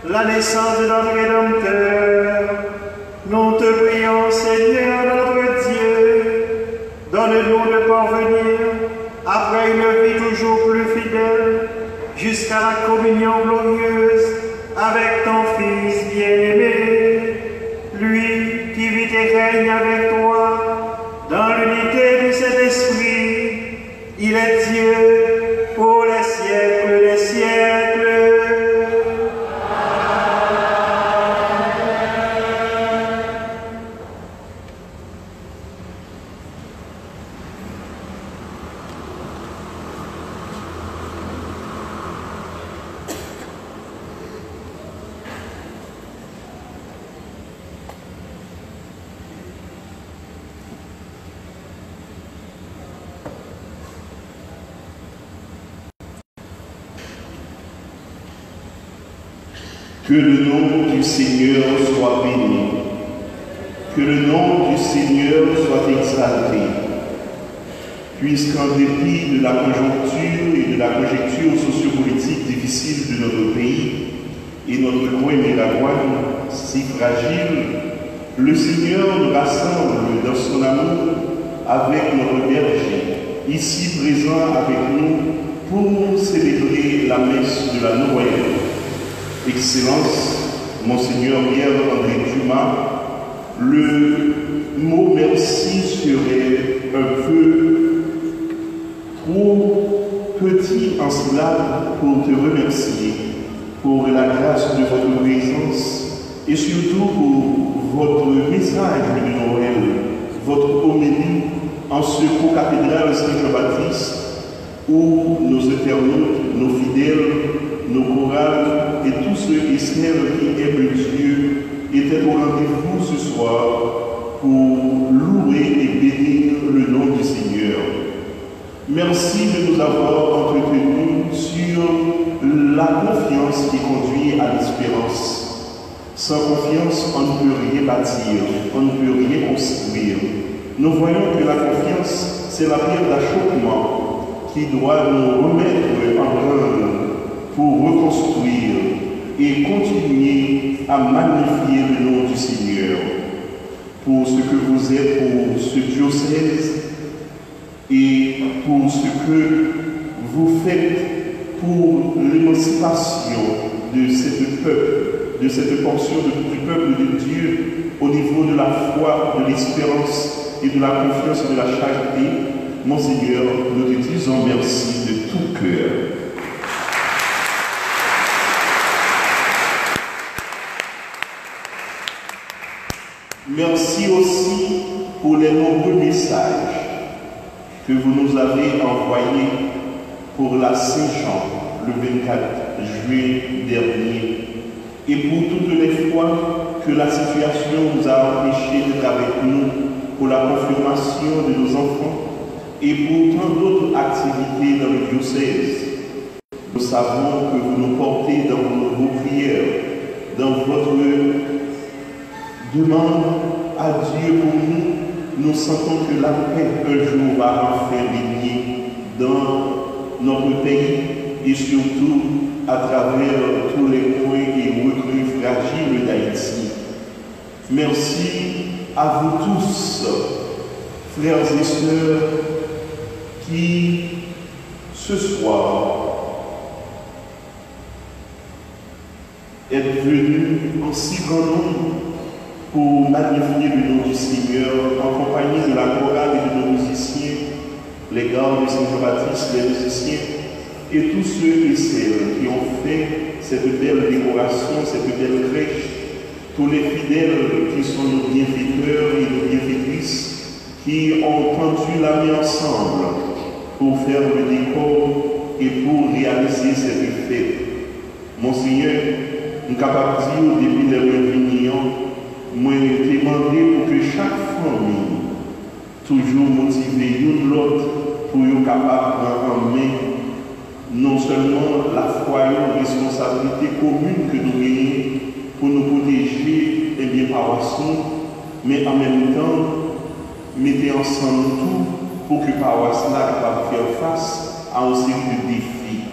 la naissance de notre Rédempteur. Nous te prions, Seigneur notre Dieu, donne-nous de parvenir, après une vie toujours plus fidèle, jusqu'à la communion glorieuse avec ton Fils bien-aimé, lui qui vit et règne avec toi dans l'unité du Saint-Esprit. Il est Dieu pour les siècles des siècles. Que le nom du Seigneur soit béni. Que le nom du Seigneur soit exalté. Puisqu'en dépit de la conjoncture et de la conjecture sociopolitique difficile de notre pays et notre coin Miragoine si fragile, le Seigneur nous rassemble dans son amour avec notre berger, ici présent avec nous pour célébrer la messe de la Noël. Excellence, Monseigneur Pierre-André Dumas, le mot merci serait un peu trop petit en cela pour te remercier pour la grâce de votre présence et surtout pour votre message de Noël, votre homélie en ce co-cathédrale Saint-Jean-Baptiste où nos internautes, nos fidèles, nos chorales et tous ceux et celles qui aiment Dieu étaient au rendez-vous ce soir pour louer et bénir le nom du Seigneur. Merci de nous avoir entretenus sur la confiance qui conduit à l'espérance. Sans confiance, on ne peut rien bâtir, on ne peut rien construire. Nous voyons que la confiance, c'est la pierre d'achoppement qui doit nous remettre en branle pour reconstruire et continuer à magnifier le nom du Seigneur pour ce que vous êtes pour ce diocèse et pour ce que vous faites pour l'émancipation de cette portion du peuple de Dieu au niveau de la foi, de l'espérance et de la confiance et de la charité. Mon Seigneur, nous te disons merci de tout cœur. Merci aussi pour les nombreux messages que vous nous avez envoyés pour la Saint-Jean le 24 juillet dernier et pour toutes les fois que la situation nous a empêchés d'être avec nous pour la confirmation de nos enfants et pour tant d'autres activités dans le diocèse. Nous savons que vous nous portez dans vos prières, dans votre demande à Dieu pour nous. Nous sentons que la paix un jour va enfin régner dans notre pays et surtout à travers tous les coins et recoins fragiles d'Haïti. Merci à vous tous, frères et sœurs, qui ce soir êtes venus en si grand nombre pour magnifier le nom du Seigneur en compagnie de la chorale et de nos musiciens, les gardes de Saint-Jean-Baptiste, les musiciens et tous ceux et celles qui ont fait cette belle décoration, cette belle crèche, tous les fidèles qui sont nos bienfaiteurs et nos bienfaitrices, qui ont tendu la main ensemble pour faire le décor et pour réaliser cette fête. Monseigneur, nous sommes capables de dire depuis les réunions, moi, je demandé pour que chaque famille, toujours motivée l'une l'autre, pour être capable de prendre en main non seulement la foi et la responsabilité commune que nous gagnons pour nous protéger et bien paroissons, mais en même temps, mettez ensemble tout pour que paroisse là capable de faire face à une série de défis.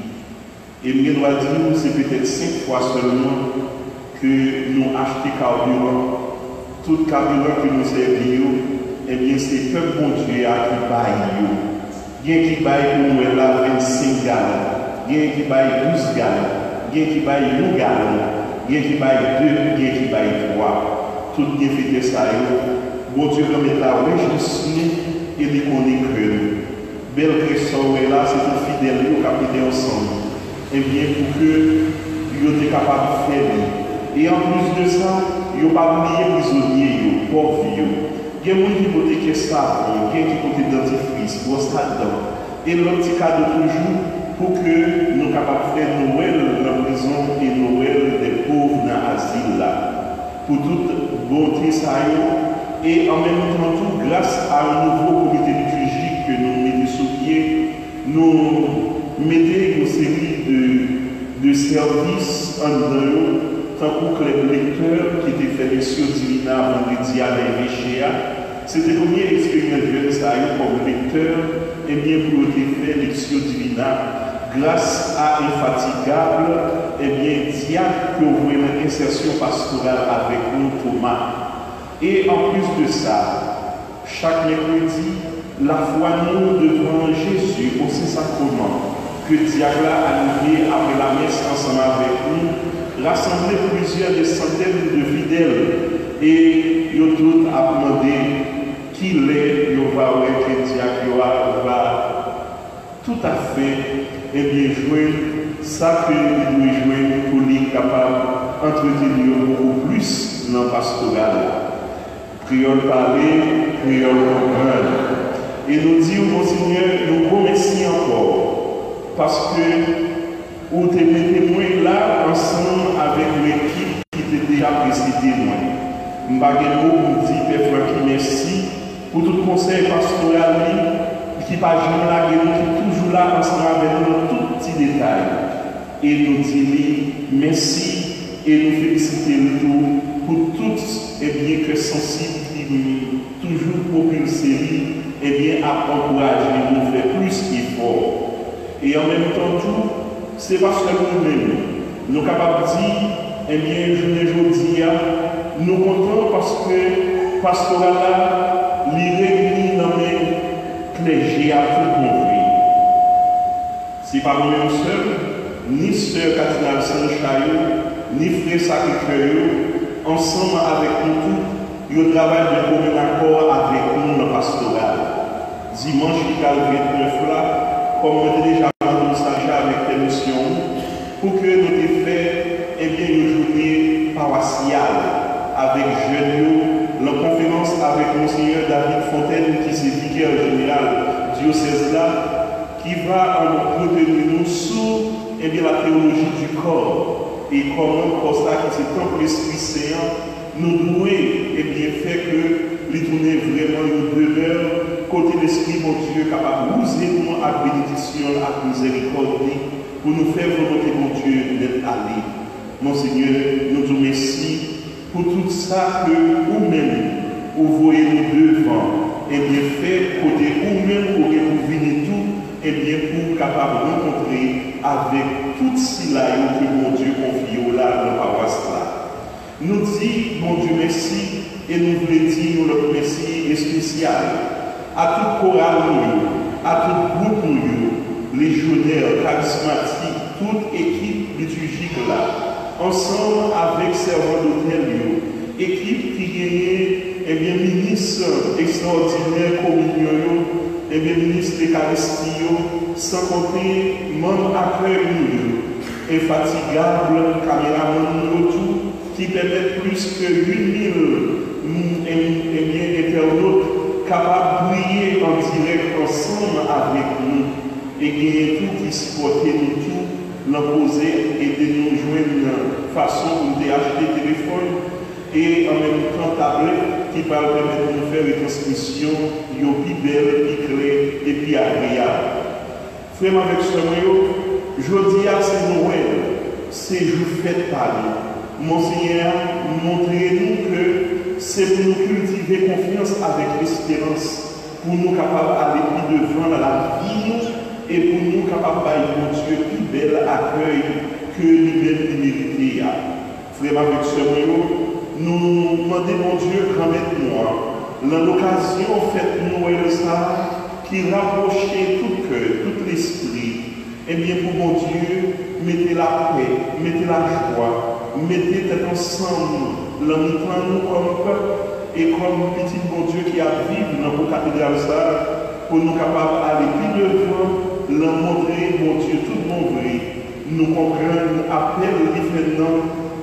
Et je dois dire, c'est peut-être 5 fois seulement que nous achetons carburant. Tout carburant que nous servons, eh bien, c'est le peuple bon Dieu qui baille. Il y a qui baille pour nous là 25 gallons, il y a qui baille 12 gallons, il y a qui baille 1 gallon, il y a qui baille 2, il y a qui baille 3. Tout bien fait ça. Bon Dieu remet la réjouissance et les connaît que belle création là, c'est pour fidèles qui ont ensemble. Et bien pour que ils soient capables de faire. Et en plus de ça, ils n'ont pas oublié les prisonniers, les pauvres. Il y a des gens qui ont été savants, il y a des gens qui ont été dentifrices, et l'autre petit cadeau toujours pour que nous soyons capables de faire Noël dans la prison et Noël des pauvres dans l'asile là. Pour toute bonté ça et en même temps tout grâce à un nouveau comité liturgique que nous mettons sous pied, nous mettons une série de services en dedans, tant que les lecteurs qui étaient faits sur Divina vendredi à l'Évêché. C'était la première expérience de ça comme lecteur, et bien pour faire lecture Divina, grâce à infatigable, et bien diacre que vous voyez une insertion pastorale avec nous, Thomas. Et en plus de ça, chaque mercredi, la foi nous devant Jésus au Saint-Sacrement, que diacre a arrivé après la messe ensemble avec nous, rassembler plusieurs des centaines de fidèles, et ils ont tous demandé qui l'est, il va voir que diacre va tout à fait et bien jouer ça que nous doit jouer pour lui capable d'entretenir beaucoup plus dans le pastoral. Prions parler, prions comprendre. Et nous disons, mon Seigneur, nous remercions encore parce que vous êtes témoins là ensemble avec l'équipe qui était déjà précédée moi. Je vous dis, Père Francky, merci pour tout le conseil pastoral qui n'est pas jamais là, qui est toujours là ensemble avec nous dans tout petit détail. Et nous disons merci et nous félicitons pour tous et bien que sensibles qui toujours propulsés et bien à encourager nous faire plus d'efforts. Et en même temps, tout, c'est parce que nous-mêmes, nous sommes capables de dire, eh bien, je nous comptons parce que pastoral là, il réunit dans les clergés à tout compris. C'est pas nous-mêmes seuls, ni sœur Katina Saint-Chaillot, ni frère Sacré-Cœur, ensemble avec nous tous, ils travaillent de commun accord avec nous dans le pastoral. Dimanche, il y a le 29 là, comme on a déjà partagé avec les notions, pour que nous ayons fait une journée paroissiale avec jeunes, la conférence avec Monseigneur David Fontaine, qui est vicaire général diocèse là, qui va entretenir nous sur la théologie du corps et comment pour ça qui c'est tant l'Esprit Saint, nous devons faire que les tourner vraiment une demeure côté l'Esprit, mon Dieu, capable de nous aider à bénédiction, à miséricorde, pour nous faire volonté, mon Dieu, d'être allés. Mon Seigneur, nous te remercions pour tout ça que vous-même, vous voyez nous devant, et bien fait, côté vous-même, pour que vous venez tout, et bien pour capable de rencontrer avec tout cela que mon Dieu confie là dans la paroisse là. Nous disons, mon Dieu, merci, et nous voulons dire notre merci spécial à toute chorale, à tout groupe, légionnaires, charismatiques, toute équipe liturgique là, ensemble avec servants d'hôtel, équipe qui gagnait, ministre extraordinaire, communion, ministre d'Eucharistie, sans compter membres accueil, infatigable, caméraman, qui permettent plus que 8000 internautes capables de briller en direct ensemble avec nous et gagner tout qui supporter nous tout, l'imposer et de nous joindre une façon de acheter téléphone et en même temps tablette qui va permettre de nous faire une transmission plus belle, plus claire et plus agréable. Frère avec ce moyen, je dis à c'est Noël, c'est jour fête par nous. Monseigneur, montrez-nous que c'est pour nous cultiver confiance avec l'espérance, pour nous capables d'aller plus devant dans la vie et pour nous capables de mon Dieu plus bel accueil que lui-même mérité. Frère avec ce nous demandons mon Dieu grand moi dans l'occasion fête Noël ça qui rapprochait tout cœur, tout l'esprit. Eh bien pour mon Dieu, mettez la paix, mettez la joie, mettez tête ensemble, l'entend nous comme peuple et comme petit bon Dieu qui a vécu dans la cathédrale ça, pour nous capables d'aller plus devant, leur montrer, mon Dieu, tout mon vrai, nous comprendre, nous appelle différemment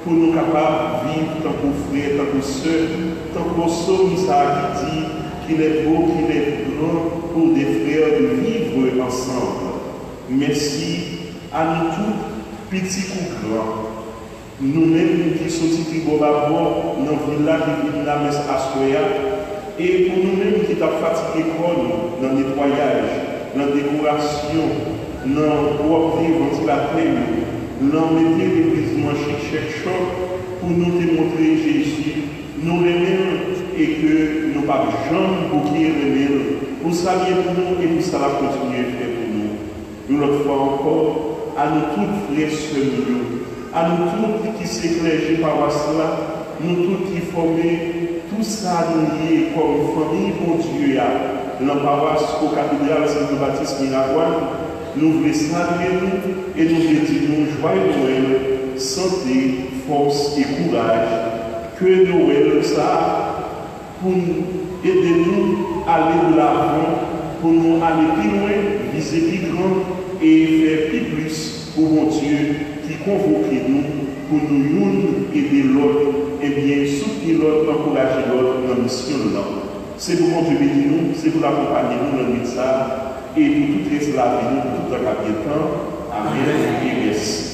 pour nous capables de vivre tant que frères, tant que sœurs, tant que psaume ça qui dit qu'il est beau, qu'il est grand pour des frères de vivre ensemble. Merci à nous tous, petits ou grands. Nous-mêmes qui sommes ici dans le village qui vit la messe Astoya, et pour nous-mêmes qui sommes fatigués dans le nettoyage, dans la décoration, dans le ventilateur, dans mettre l'église chaque chose pour nous démontrer Jésus, nous l'aimons et que nous ne pas jamais bouquer l'aimer. Pour ça, bien pour nous et pour ça, va continuer à faire pour nous. Une autre fois encore, à nous toutes les sœurs, à nous tous qui s'éclairent par cela, nous tous qui formons tout ça nous liés comme famille pour Dieu. Dans la paroisse au cathédrale Saint-Baptiste Miragoine, nous voulons saluer nous et nous voulons dire joyeux Noël, santé, force et courage. Que Noël ça pour aider nous à aller de l'avant, pour nous aller plus loin, viser plus grand et faire plus pour mon Dieu qui convoque nous pour nous aider l'autre et bien soutenir l'autre, encourager l'autre dans la mission de l'homme. C'est pour mon Dieu bénir nous, c'est pour l'accompagner nous dans le ça et pour tout reste la vie nous, pour tout un cabinet de temps. Amen et merci.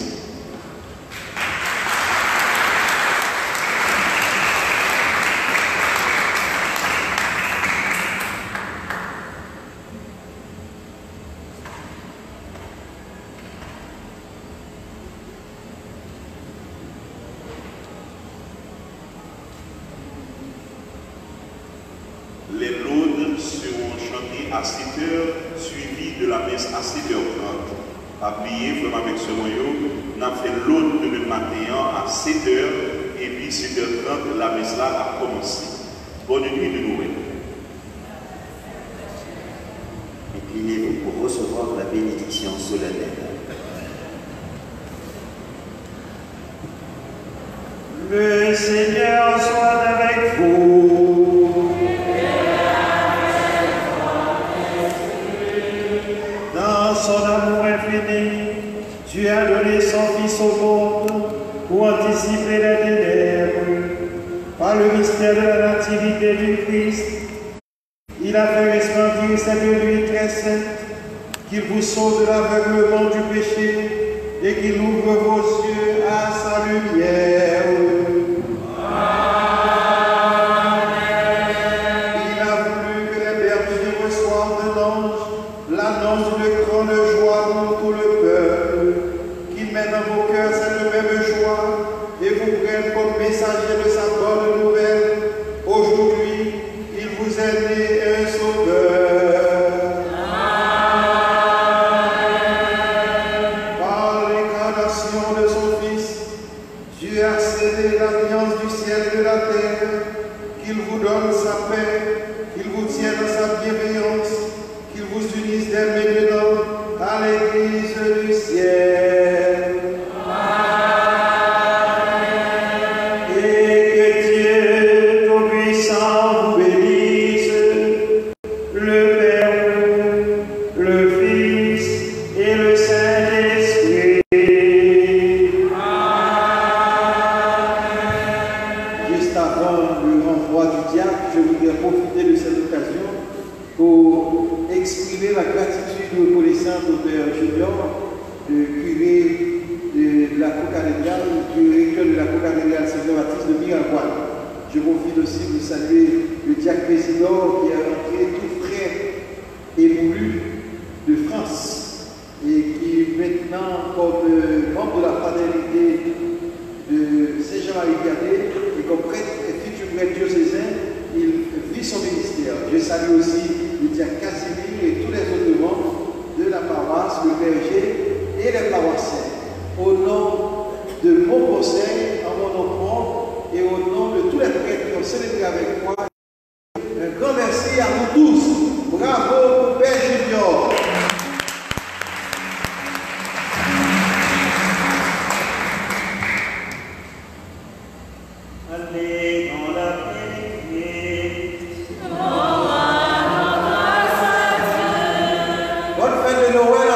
Les laudes seront chantées à 7 heures, suivies de la messe à 7h30. Pas oublier, vraiment avec ce royaume, on a fait l'aude le matin à 7 heures, et puis 7h30, la messe là a commencé. Bonne nuit de Noël. Inclinez-vous pour recevoir la bénédiction solennelle. Le Seigneur soit avec vous. Dans son amour infini, Dieu a donné son Fils au monde pour anticiper les ténèbres. Par le mystère de la nativité du Christ, il a fait resplendir cette nuit très sainte, qu'il vous sauve de l'aveuglement du péché et qu'il ouvre vos yeux à sa lumière. Il a voulu que les bergers reçoivent de l'ange l'annonce de grande joie pour tout le peuple, qu'il mette dans vos cœurs cette même joie et vous prenne comme messager de sa bonne nouvelle. Aujourd'hui, il vous est né un sauveur. Par l'incarnation de son Fils, Dieu a scellé l'alliance du ciel et de la terre, qu'il vous donne sa paix, qu'il vous tienne dans sa bienveillance, qu'il vous unisse dès maintenant à l'Église du ciel. Et que Dieu Tout-Puissant vous bénisse, le Père, le Fils et le Saint-Esprit. Juste avant le renvoi du diacre, je voudrais profiter de cette occasion pour exprimer ma gratitude reconnaissante au Père Junior, le curé de la co-cathédrale, le recteur de la co-cathédrale Saint-Baptiste de Miragoine. Je profite aussi de saluer le diacre président qui est rentré tout frais émolu de France et qui maintenant, comme membre de la fraternité de Saint-Jean-Marie-Vianney et comme prêtre et futur prêtre diocésain, il vit son ministère. Je salue aussi le diacre Casimir et tous les autres membres de la paroisse de Noël